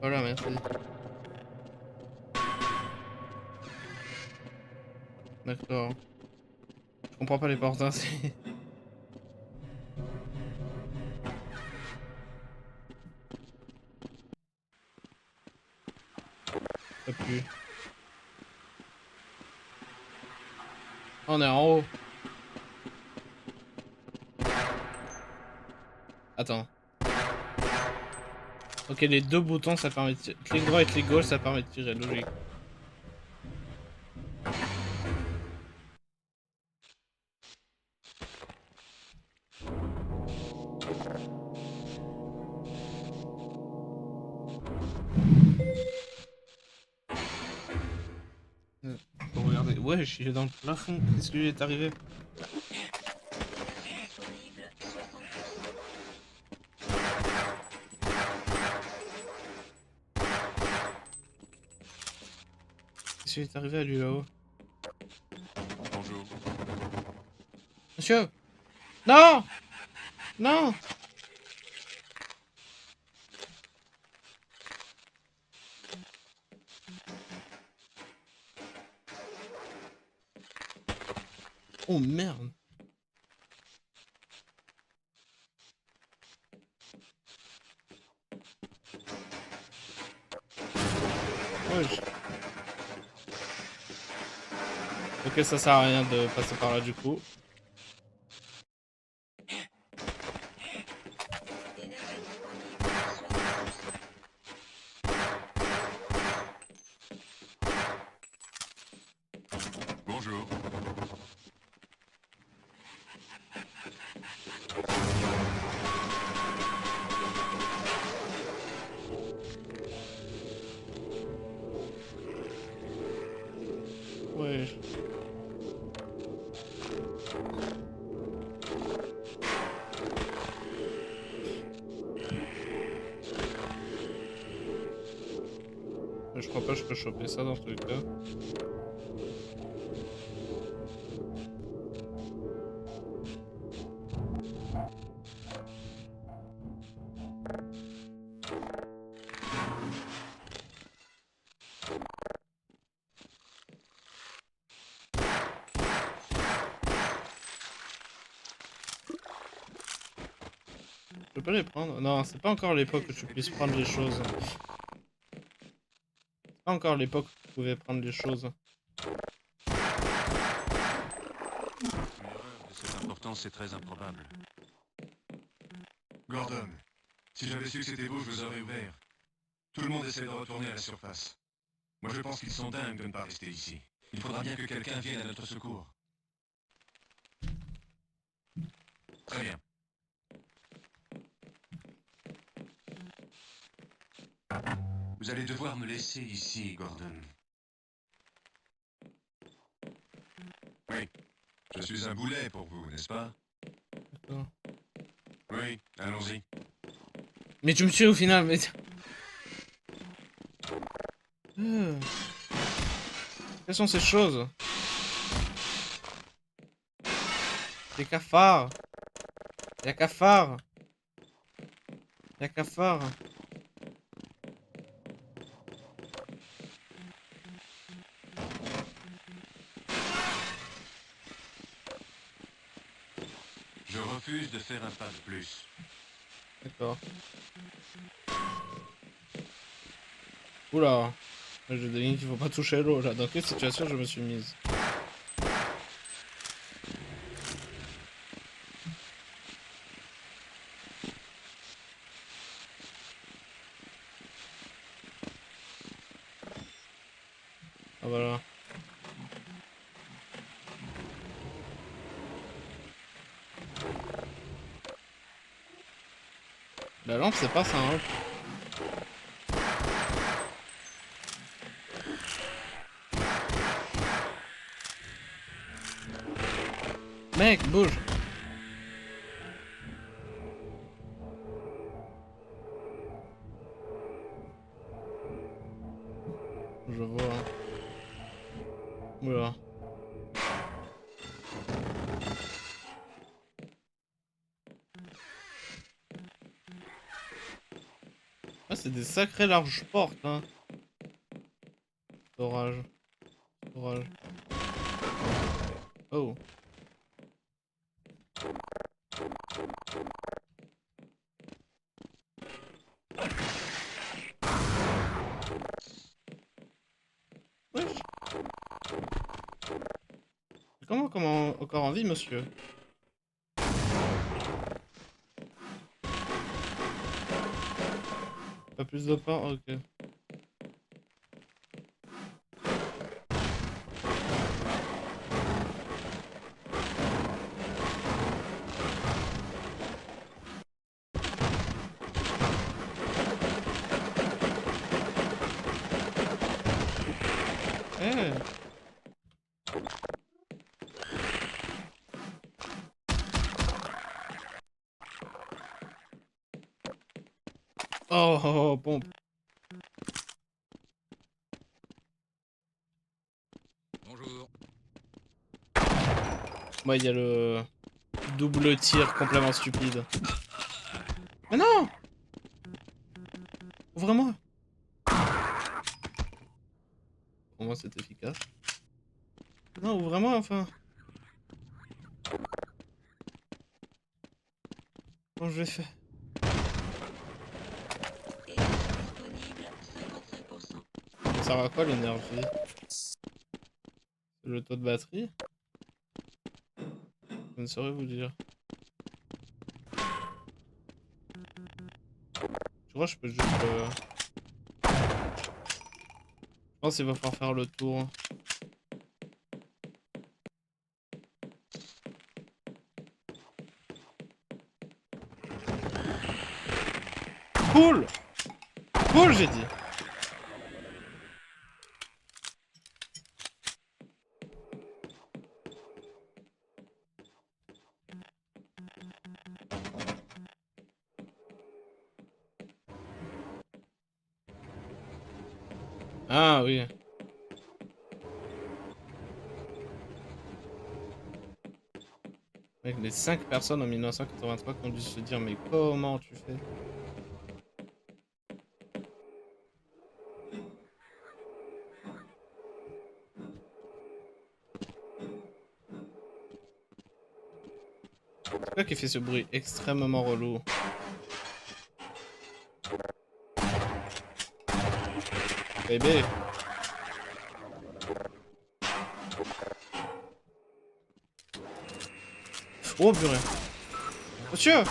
Voilà, merci. D'accord. Je comprends pas les portes ainsi. Ça pue. On est en haut. Attends. Ok, les deux boutons ça permet de tirer. Clic droit et clic gauche ça permet de tirer, logique. Regardez, ouais, je suis dans le plafond. Qu'est-ce qui lui est arrivé? Qu'est-ce qui lui est arrivé à lui là-haut? Bonjour. Monsieur! Non! Non! Oh merde! Wesh. Ok, ça sert à rien de passer par là du coup. Bonjour. Ouais. Je crois pas que je peux choper ça dans tous les cas. Je peux pas les prendre? Non, c'est pas encore l'époque où tu puisses prendre les choses. C'est pas encore l'époque où tu pouvais prendre les choses. Une erreur de cette importance, c'est très improbable. Gordon, si j'avais su que c'était vous, je vous aurais ouvert. Tout le monde essaie de retourner à la surface. Moi, je pense qu'ils sont dingues de ne pas rester ici. Il faudra bien que quelqu'un vienne à notre secours. Très bien. Vous allez devoir me laisser ici, Gordon. Oui. Je suis un boulet pour vous, n'est-ce pas? D'accord. Oui, allons-y. Mais tu me tues au final, mais... Quelles sont ces choses? Des cafards. Y'a cafard. Y'a cafard. Je refuse de faire un pas de plus. D'accord. Oula. Je devine qu'il faut pas toucher l'eau là. Dans quelle situation je me suis mise? Ah voilà. La lampe c'est pas ça hein. Mec, bouge. Je vois. Oula. Ah, c'est des sacrées larges portes, hein. Orage. Orage. Oh. Wesh. Comment encore en vie, monsieur? Pas plus de pain? Ok. Eh. Oh, oh, oh, pompe. Bonjour. Moi, il y a le double tir complètement stupide. Mais non! Ouvre-moi! Pour moi, c'est efficace. Non, ouvre-moi, enfin! Comment je vais faire? Ça sert à quoi l'énergie? C'est le taux de batterie? Je ne saurais vous dire. Je crois que je peux juste... Je pense qu'il va falloir faire le tour. Cool! Cool, j'ai dit! Ah oui. Avec les 5 personnes en 1983 qui ont dû se dire mais comment tu fais? C'est quoi qui fait ce bruit extrêmement relou? Bébé! Oh purée! Monsieur!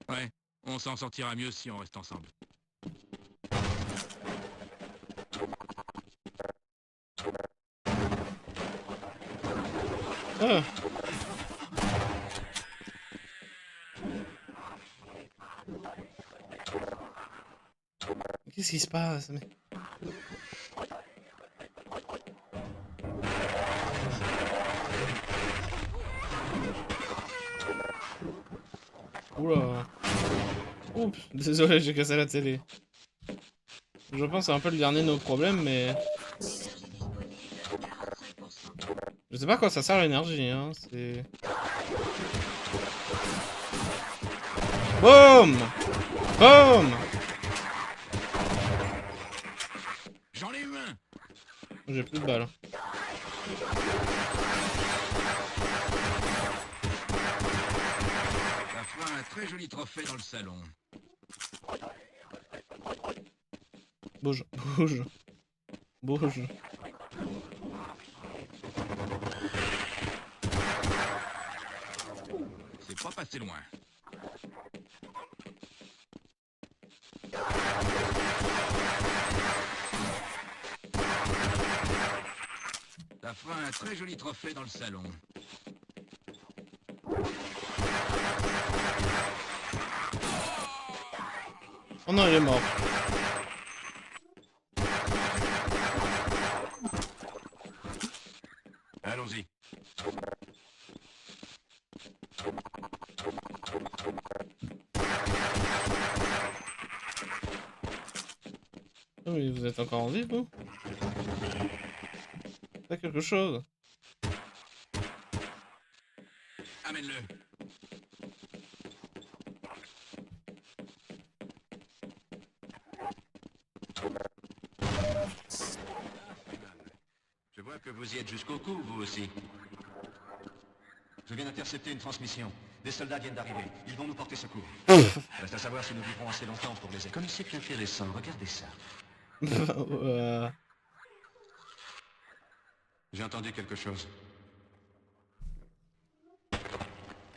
Ouais, on s'en sortira mieux si on reste ensemble. Ah. Qu'est-ce qui se passe? Oula. Oups, désolé, j'ai cassé la télé. Je pense que c'est un peu le dernier de nos problèmes, mais... Je sais pas à quoi ça sert l'énergie, hein, c'est... Boum! Boum! J'en ai eu un! J'ai plus de balles. Ça fera un très joli trophée dans le salon. Bouge, bouge. Bouge. C'est pas passé loin. Ça fera un très joli trophée dans le salon. Oh non, il est mort. Allons-y. Oh, mais vous êtes encore en vie, vous? Faites quelque chose. Amène-le. Je vois que vous y êtes jusqu'au cou, vous aussi. Je viens d'intercepter une transmission. Des soldats viennent d'arriver. Ils vont nous porter secours. Reste à savoir si nous vivrons assez longtemps pour les aider. Comme c'est intéressant, regardez ça. J'ai entendu quelque chose.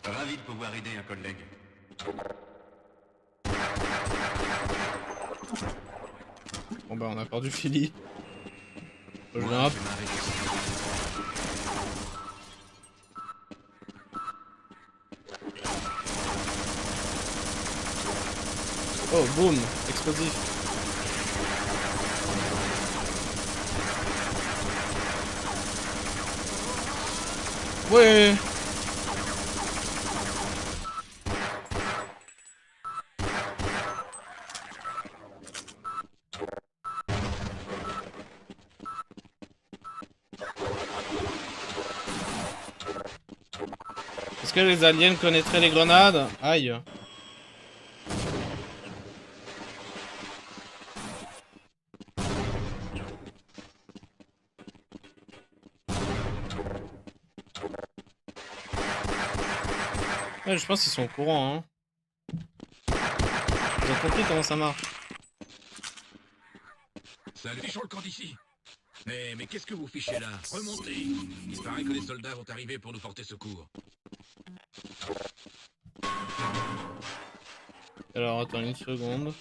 Ravi de pouvoir aider un collègue. Bon bah on a perdu Philly. Je Moi, viens je vais m'arrêter. Oh boum, explosif. Ouais. Est-ce que les aliens connaîtraient les grenades? Aïe. Ouais, je pense qu'ils sont au courant, hein. Ils ont compris comment ça marche. Salut, fichons le camp d'ici. Mais qu'est-ce que vous fichez là? Remontez. Il paraît que les soldats vont arriver pour nous porter secours. Alors attends une seconde.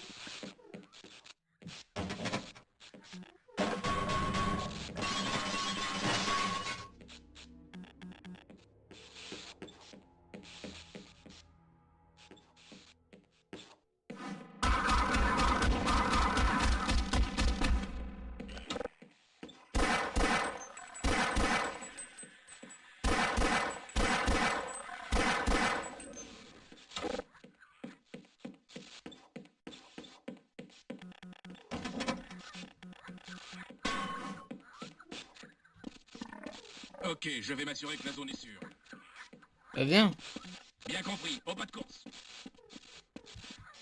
Ok, je vais m'assurer que la zone est sûre. Bah viens. Bien compris, au pas de course.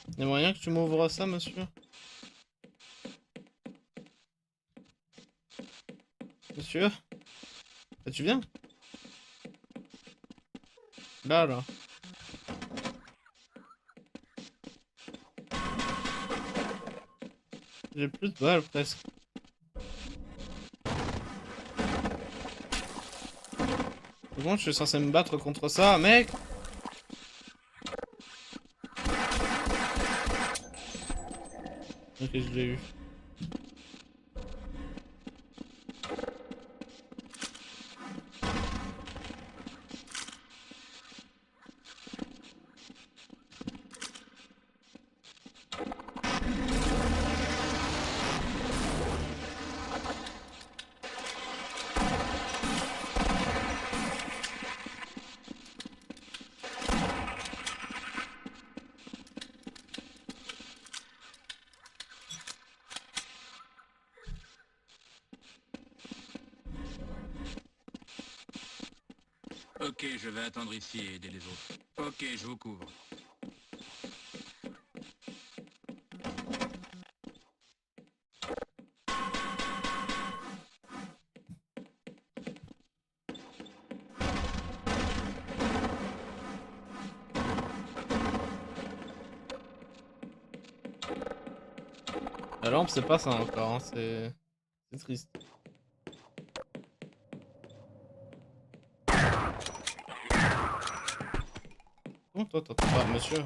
Il y a moyen que tu m'ouvres ça, monsieur? Monsieur? Ah, tu viens? Là. J'ai plus de balles presque. Comment je suis censé me battre contre ça, mec? Ok, je l'ai eu. Ok, je vais attendre ici et aider les autres. Ok, je vous couvre. La lampe, c'est pas ça encore, hein, c'est triste. Comment toi t'entends pas, monsieur?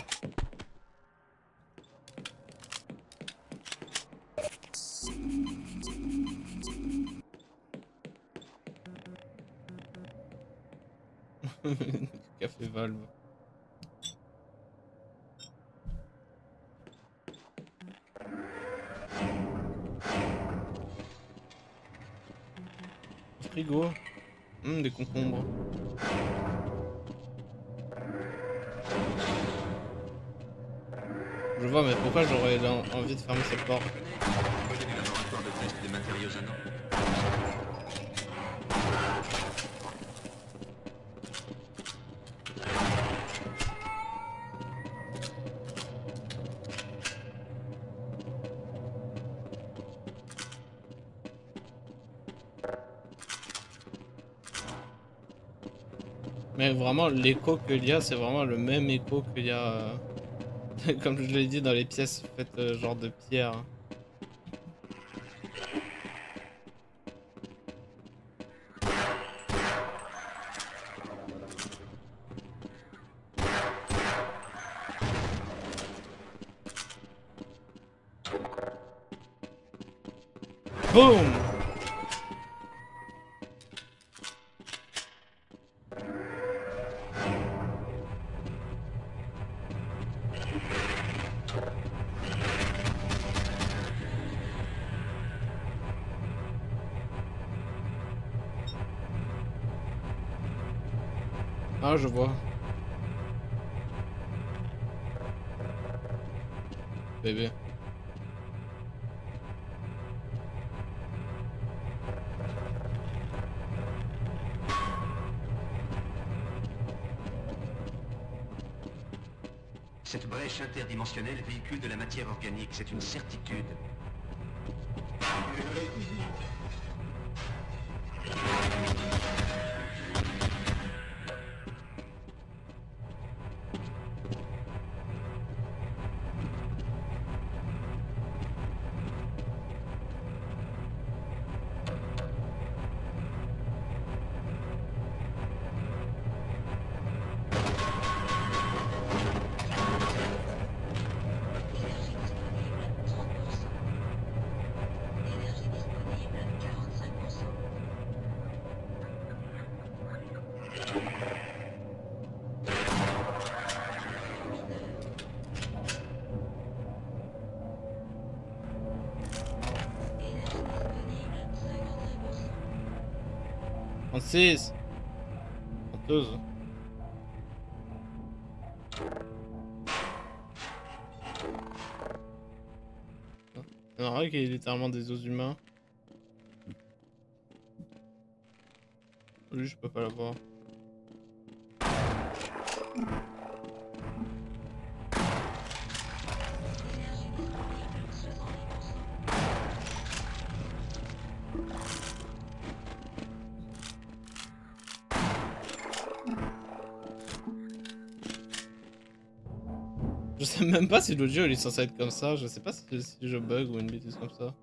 Café Valve. Frigo. Des concombres. Je vois, mais pourquoi j'aurais envie de fermer cette porte? Projet du laboratoire de test des matériaux à Nantes. Mais vraiment, l'écho qu'il y a, c'est vraiment le même écho qu'il y a, comme je l'ai dit, dans les pièces faites genre de pierre. Boum! Ah, je vois. Bébé. Cette brèche interdimensionnelle véhicule de la matière organique, c'est une certitude. Francis. Menteuse. C'est vrai qu'il y a littéralement des os humains. Lui, je peux pas l'avoir. Je sais même pas si l'audio il est censé être comme ça, je sais pas si je bug ou une bêtise comme ça.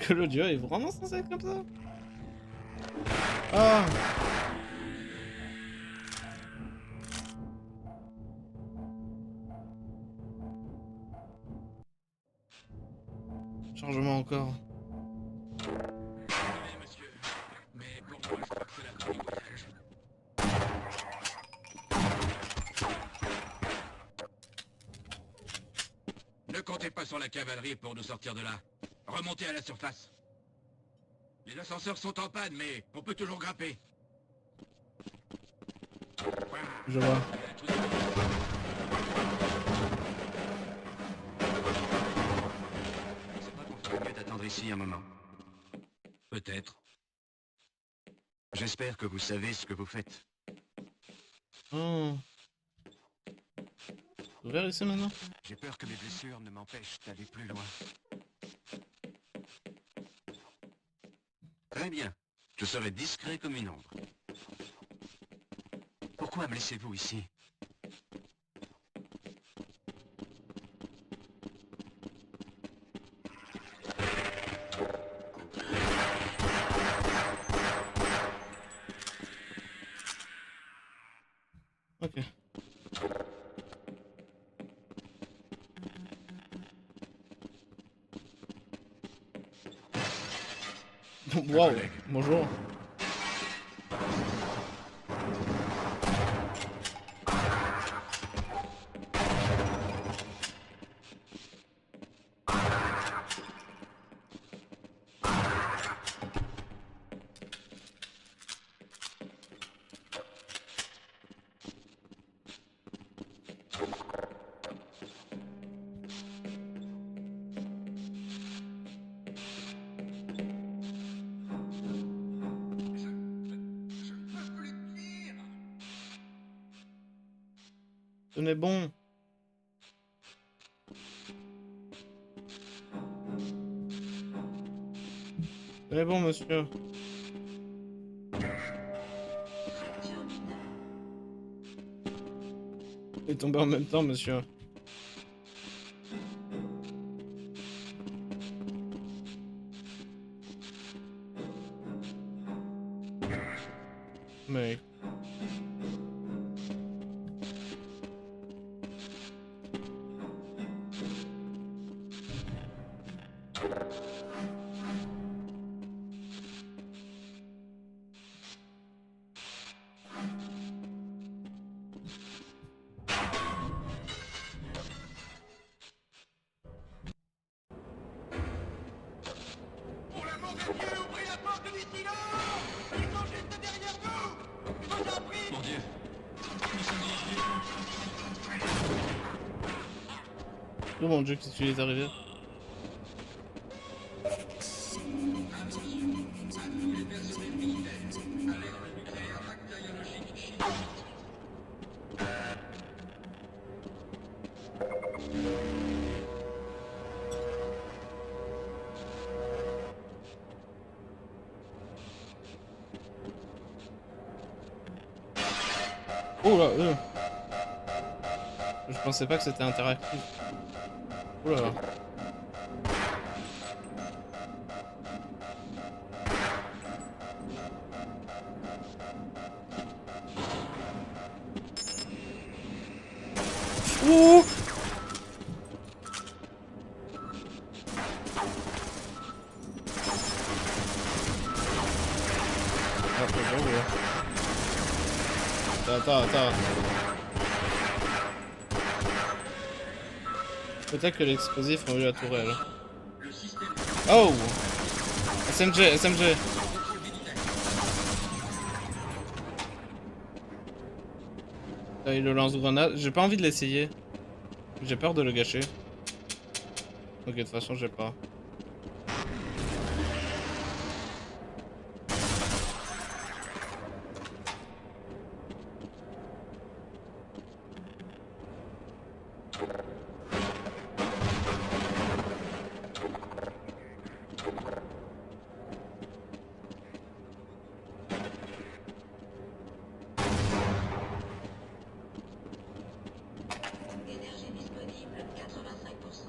que l'audio est vraiment censé être comme ça? Ah! Chargement encore. Désolé, monsieur, mais pour moi, je crois que c'est la fin du voyage. Ne comptez pas sur la cavalerie pour nous sortir de là. Remontez à la surface. Les ascenseurs sont en panne, mais on peut toujours grimper. Je vois. C'est pas qu'on ferait mieux d'attendre ici un moment. Peut-être. J'espère que vous savez ce que vous faites. Oh. C'est ouvert ici maintenant? J'ai peur que mes blessures ne m'empêchent d'aller plus loin. Très bien. Je serai discret comme une ombre. Pourquoi me laissez-vous ici? Ok. Wow, bonjour. Tenez bon. Tenez bon, monsieur. Il est tombé en même temps, monsieur. Mais... Pour l'amour de Dieu, ouvrez la porte d'ici là! Ils sont juste derrière vous! Je vous en prie! Mon Dieu! Oh mon dieu, qu'est-ce qui est arrivé? Oh là, je pensais pas que c'était interactif. Oh là là. Oh! Ah, bonjour. Attends. Peut-être que l'explosif a eu la tourelle. Oh! SMG. Ah, il le lance-grenade. J'ai pas envie de l'essayer. J'ai peur de le gâcher. Ok, de toute façon, j'ai pas. Énergie disponible, 85%.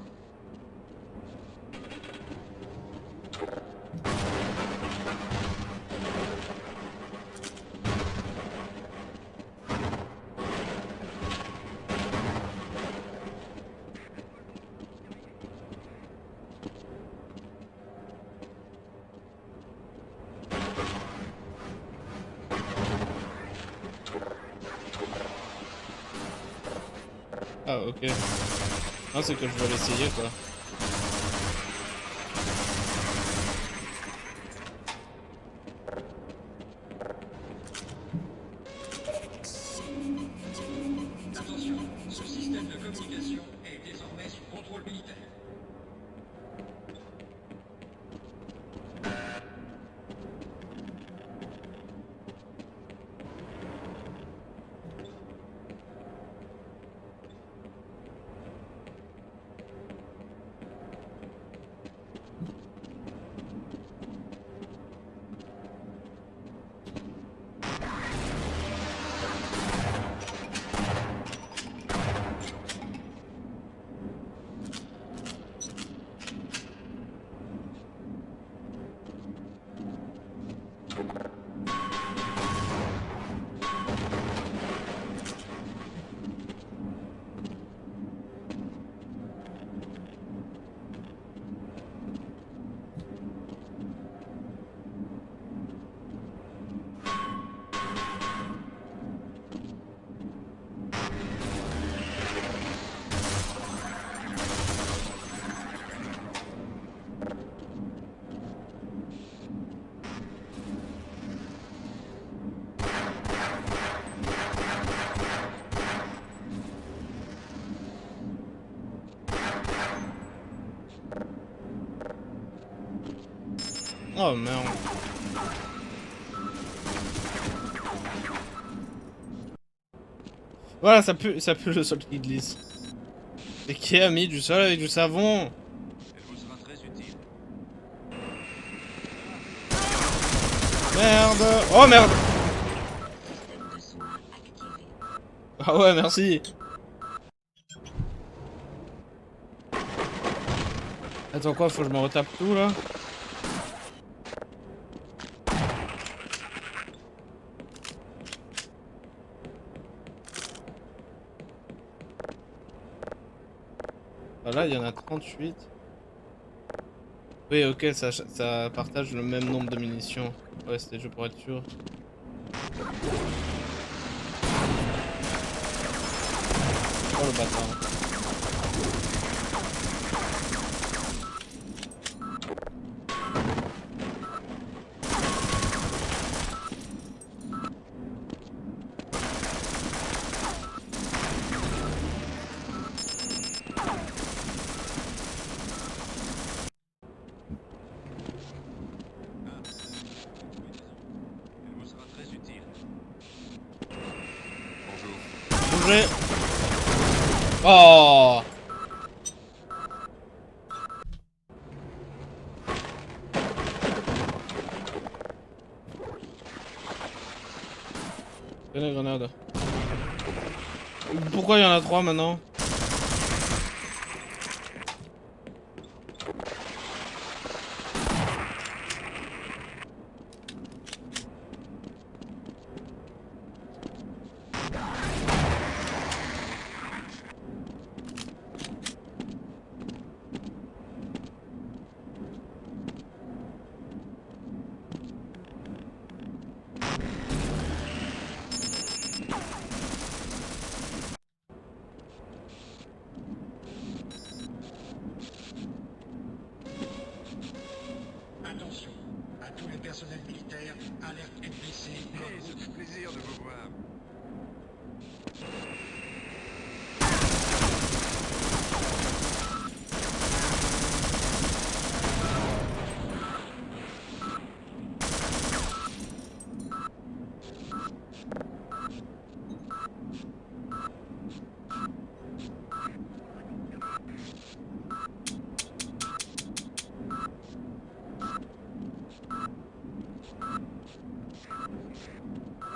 Ah ok. Non c'est que je veux l'essayer quoi. Attention, ce système de communication est désormais sous contrôle militaire. Oh merde. Voilà, ça pue le sol qui glisse. Et qui a mis du sol avec du savon? Elle vous sera très utile. Merde. Oh merde. Ah ouais, merci. Attends quoi, faut que je me retape tout là? Ah là, il y en a 38. Oui, ok, ça partage le même nombre de munitions. Ouais, c'était juste pour être sûr. Oh le bâtard. Elle vous sera très utile. Bougez. Oh. Tenez, grenade. Pourquoi il y en a 3 maintenant? Attention, à tous les personnels militaires, alerte NBC, Hey, ça fait plaisir de vous voir.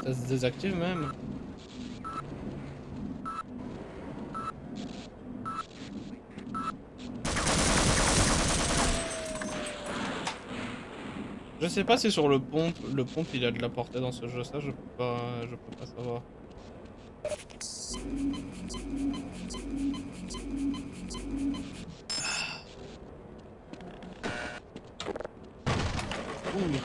Ça se désactive même. Je sais pas si sur le pompe il a de la portée dans ce jeu, ça je peux pas savoir. Ouh.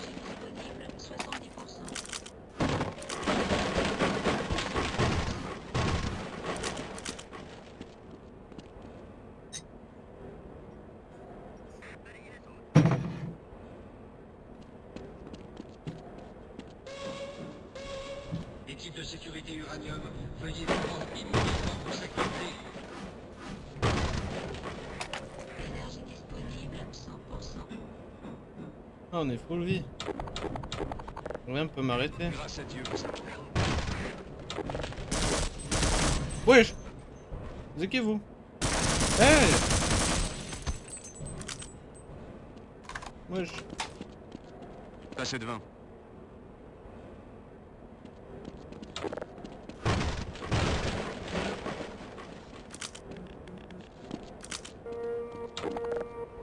l'uranium. Veuillez vous rendre immédiatement pour sécurité. Énergie disponible 100%. Ah, on est full vie. Rien peut m'arrêter. Grâce à Dieu, vous êtes là. Wesh! C'est qui vous? Hey! Wesh. Passez devant.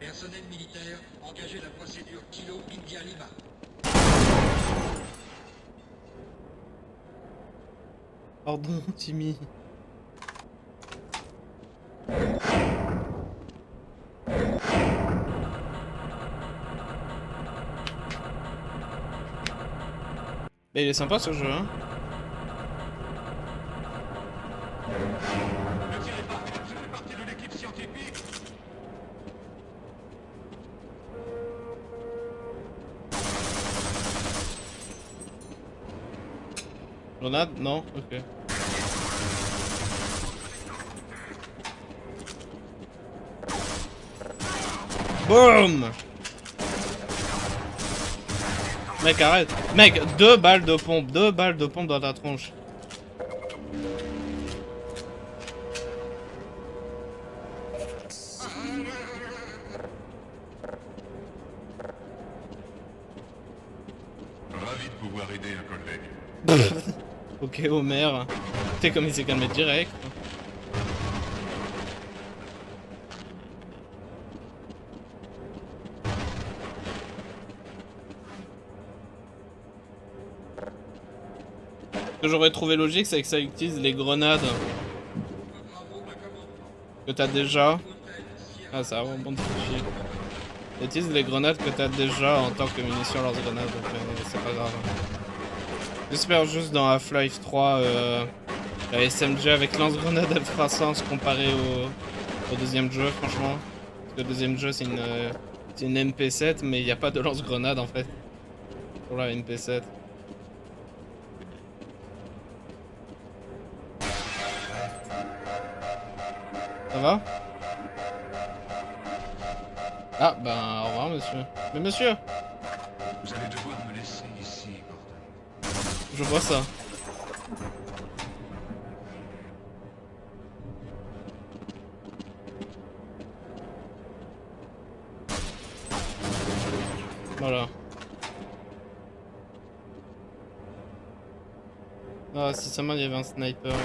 Personnel militaire, engagez la procédure Kilo India Lima. Pardon, Timmy. Bah, il est sympa ce jeu, hein. Ne tirez pas, je fais partie de l'équipe scientifique. Grenade? Non? Ok. Boum! Mec, arrête. Mec, 2 balles de pompe. 2 balles de pompe dans ta tronche. Ravi de pouvoir aider un collègue. Ok, Homer. T'es comme il s'est calmé direct. Ce que j'aurais trouvé logique, c'est que ça utilise les grenades que t'as déjà. Ah, ça rebondit de chier. Ça utilise les grenades que t'as déjà en tant que munitions lance-grenades, donc c'est pas grave. J'espère juste dans Half-Life 3, la SMG avec lance-grenade elle fera sens comparé au deuxième jeu, franchement. Parce que le deuxième jeu c'est une MP7, mais il n'y a pas de lance-grenade en fait. Pour la MP7. Ça va? Ah, ben, au revoir, monsieur. Mais monsieur! Vous allez devoir me laisser ici, Gordon. Je vois ça. Voilà. Ah, si seulement il y avait un sniper. Ouais.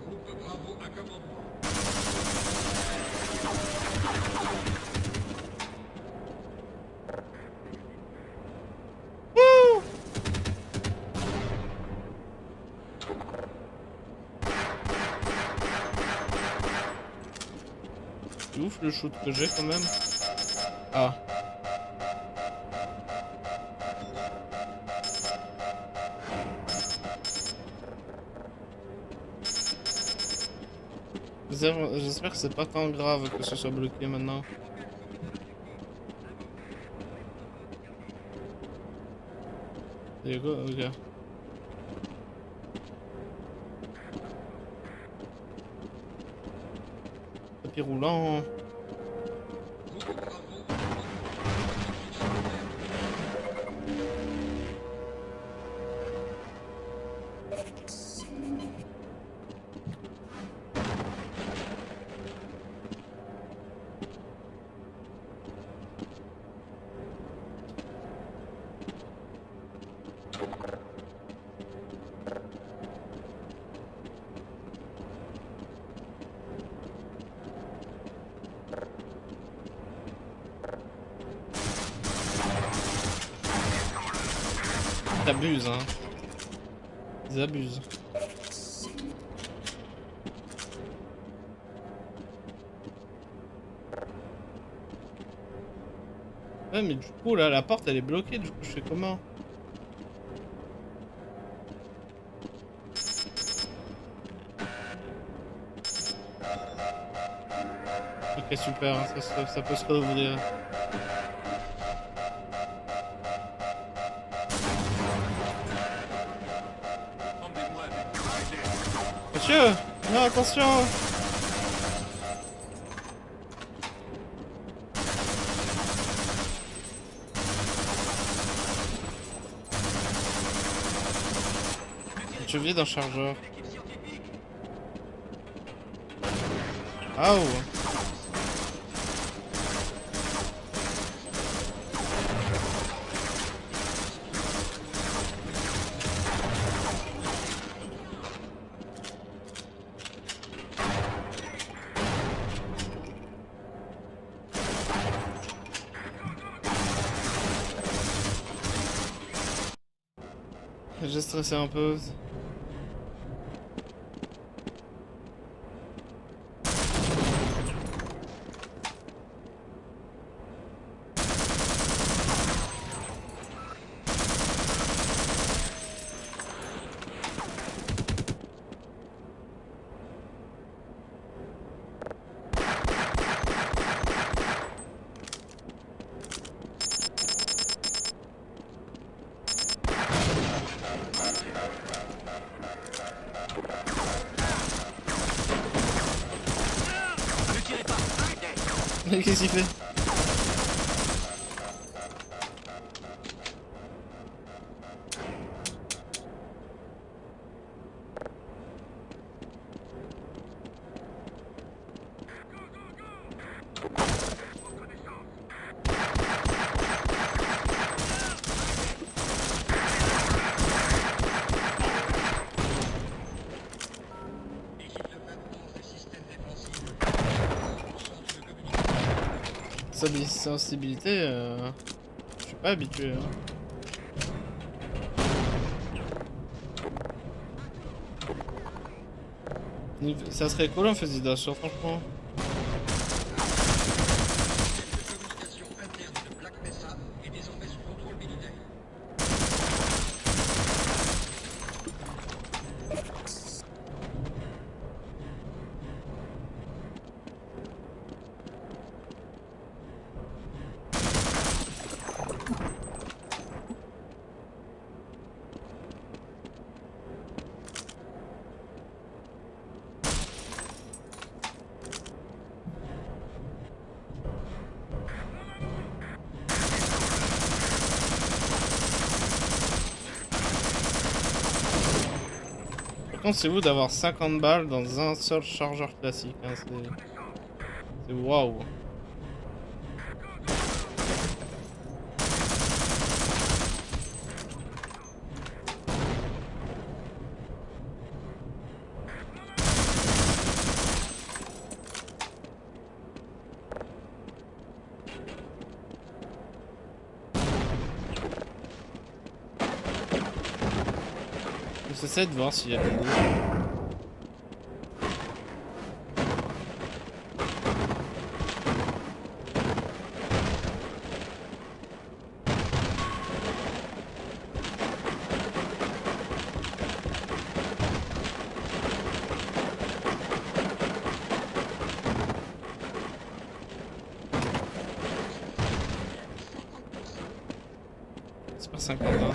Groupe Bravo à commandement. C'est ouf le shoot que j'ai quand même. Ah. J'espère que c'est pas tant grave que ce soit bloqué maintenant. There you go, ok. Tapis roulant. Ils abusent, hein. Ils abusent. Ouais, mais du coup, là, la porte, elle est bloquée. Du coup, je fais comment? Ok, super. Ça peut se rouvrir. Monsieur! Non, attention! Je vide un chargeur. Ah oh. J'ai stressé un peu. Mais qu'est-ce qu'il fait? Sensibilité, je suis pas habitué. Hein. Ça serait cool un fusil d'assaut, franchement. C'est vous d'avoir 50 balles dans un seul chargeur classique. Hein, c'est waouh. J'essaie de voir s'il y a des loups. C'est pas 50 hein.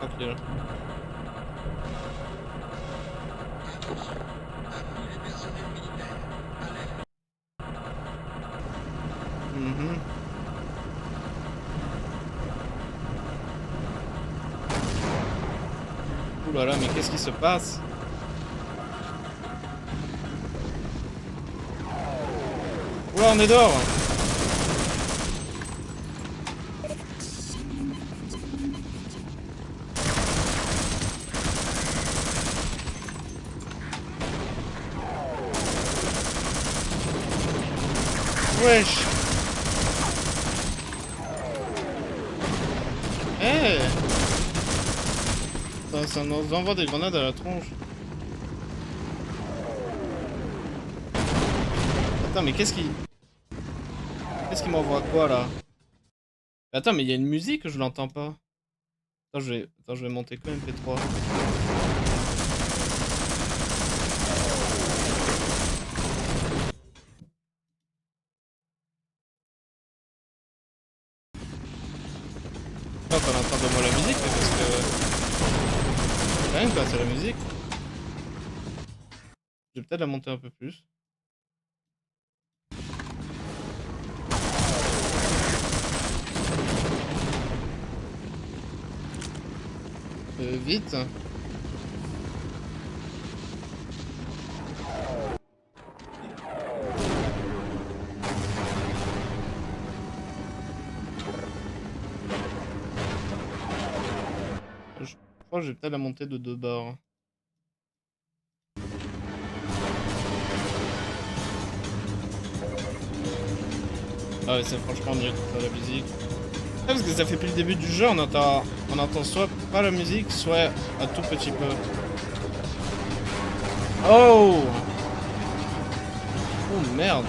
Tranquille. Ouh là là, mais qu'est-ce qui se passe? Oula, on est dehors! Wesh! Eh! Ça nous envoie des grenades à la tronche. Attends, mais qu'est-ce qui m'envoie quoi là? Attends, mais il y a une musique, je l'entends pas. Attends, je vais monter quand MP3. Pas qu'on entend de moi la musique, mais parce que... Quand même, quand c'est la musique. Je vais peut-être la monter un peu plus. Vite. Je crois que je vais peut-être la monter de 2 barres. Ah ouais, c'est franchement mieux que ça, la musique. Ah, parce que ça fait depuis le début du jeu, on entend soit pas la musique, soit un tout petit peu. Oh! Oh merde!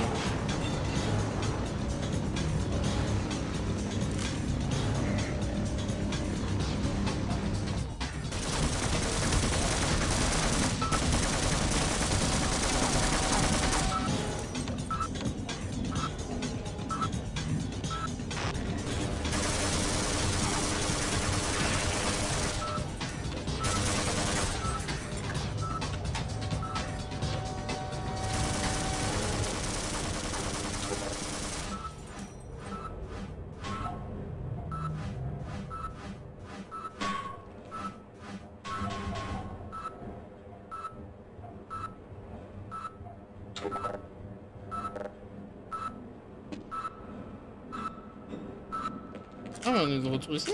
Ah, mais on est de retour ici?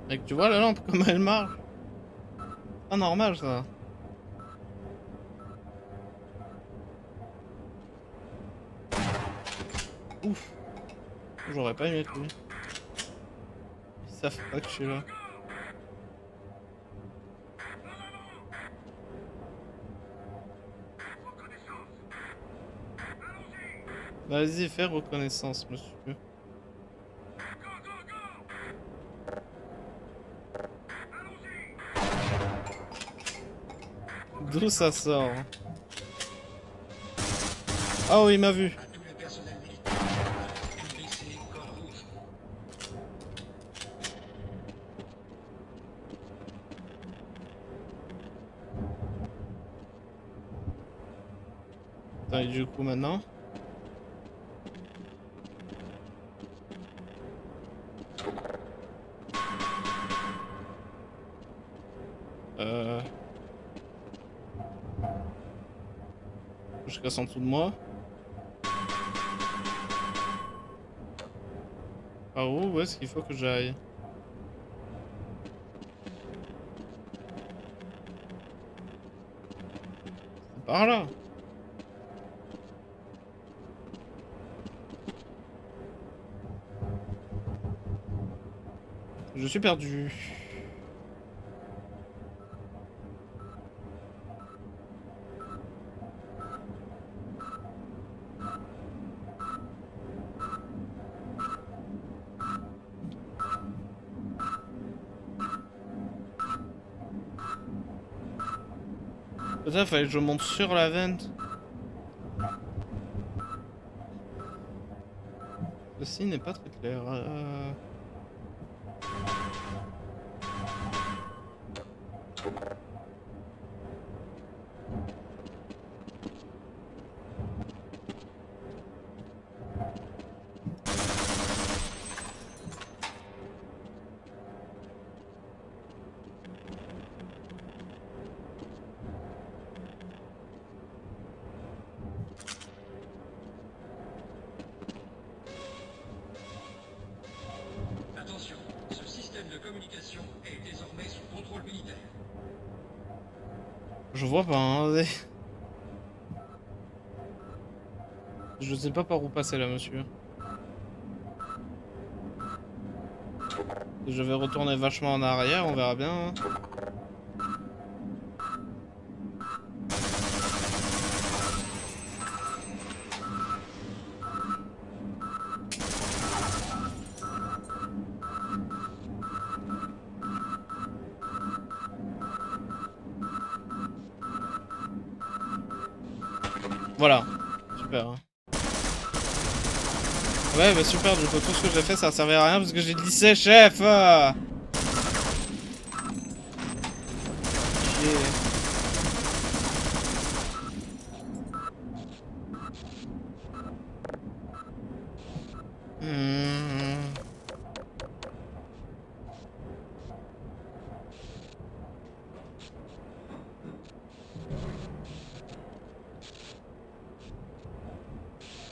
Mec, tu vois la lampe, comment elle marche? Pas normal ça. Ouf. J'aurais pas aimé être lui. Ils savent pas que je suis là. Vas-y, fais reconnaissance, monsieur. D'où ça sort? Oh, il m'a vu. Attends, et du coup maintenant? Je casse en dessous de moi. Par où est-ce qu'il faut que j'aille? C'est par là. Je suis perdu. Peut-être fallait que je monte sur la vente. Ceci n'est pas très clair. Je vois pas, hein. Je sais pas par où passer là, monsieur. Je vais retourner vachement en arrière, on verra bien. Hein. Voilà. Super. Hein. Ouais, bah super, du coup, tout ce que j'ai fait, ça servait à rien parce que j'ai glissé, chef Chier.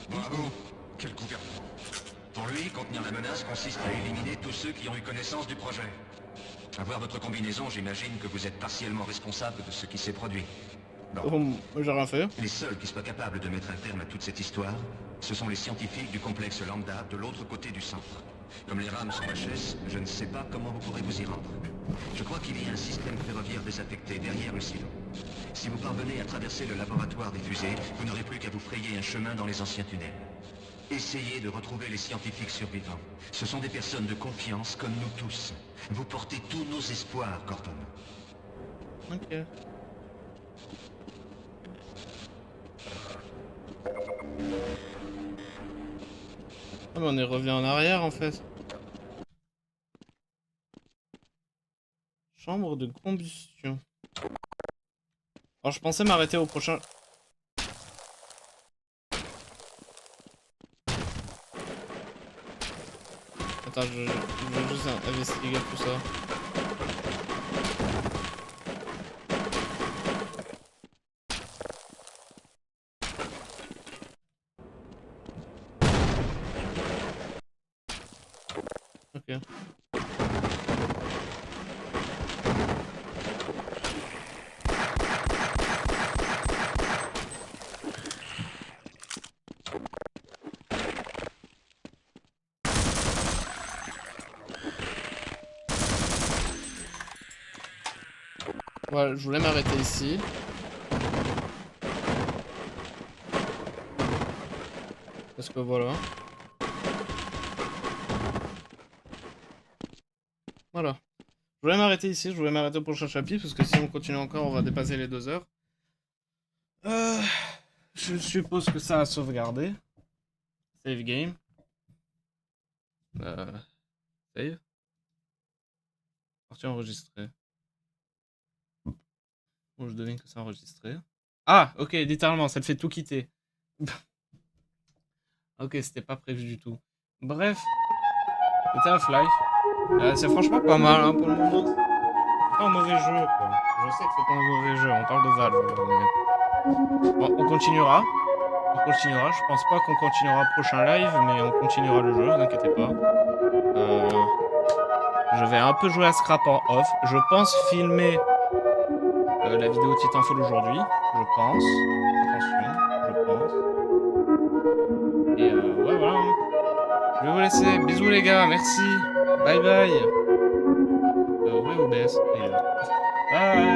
Bravo. Quel gouvernement. Pour lui, contenir la menace consiste à éliminer tous ceux qui ont eu connaissance du projet. À voir votre combinaison, j'imagine que vous êtes partiellement responsable de ce qui s'est produit. Bon. Oh, j'ai rien fait. Les seuls qui soient capables de mettre un terme à toute cette histoire, ce sont les scientifiques du complexe Lambda de l'autre côté du centre. Comme les rames sont HS, je ne sais pas comment vous pourrez vous y rendre. Je crois qu'il y a un système ferroviaire désaffecté derrière le silo. Si vous parvenez à traverser le laboratoire des fusées, vous n'aurez plus qu'à vous frayer un chemin dans les anciens tunnels. Essayez de retrouver les scientifiques survivants. Ce sont des personnes de confiance comme nous tous. Vous portez tous nos espoirs, Gordon. Ok. Ah mais on est revenu en arrière en fait. Chambre de combustion. Alors je pensais m'arrêter au prochain... Attends, je vais juste investiguer tout ça. Ok. Voilà, je voulais m'arrêter ici. Parce que voilà. Voilà. Je voulais m'arrêter ici, je voulais m'arrêter au prochain chapitre, parce que si on continue encore, on va dépasser les 2 heures. Je suppose que ça a sauvegardé. Save game. Save. Partie enregistrée. Bon, je devine que c'est enregistré. Ah, ok, littéralement, ça le fait tout quitter. Ok, c'était pas prévu du tout. Bref, c'était Half-Life. C'est franchement pas mal hein, pour le moment. C'est pas un mauvais jeu, quoi. Je sais que c'est pas un mauvais jeu, on parle de Valve. Mais... Bon, on continuera. On continuera. Je pense pas qu'on continuera prochain live, mais on continuera le jeu, vous inquiétez pas. Je vais un peu jouer à Scrap en off. Je pense filmer la vidéo Titanfall aujourd'hui. Je pense. Attention, je pense. Et ouais, voilà. Hein. Je vais vous laisser. Bisous les gars, merci. Bye bye. Ouais, OBS. Bye.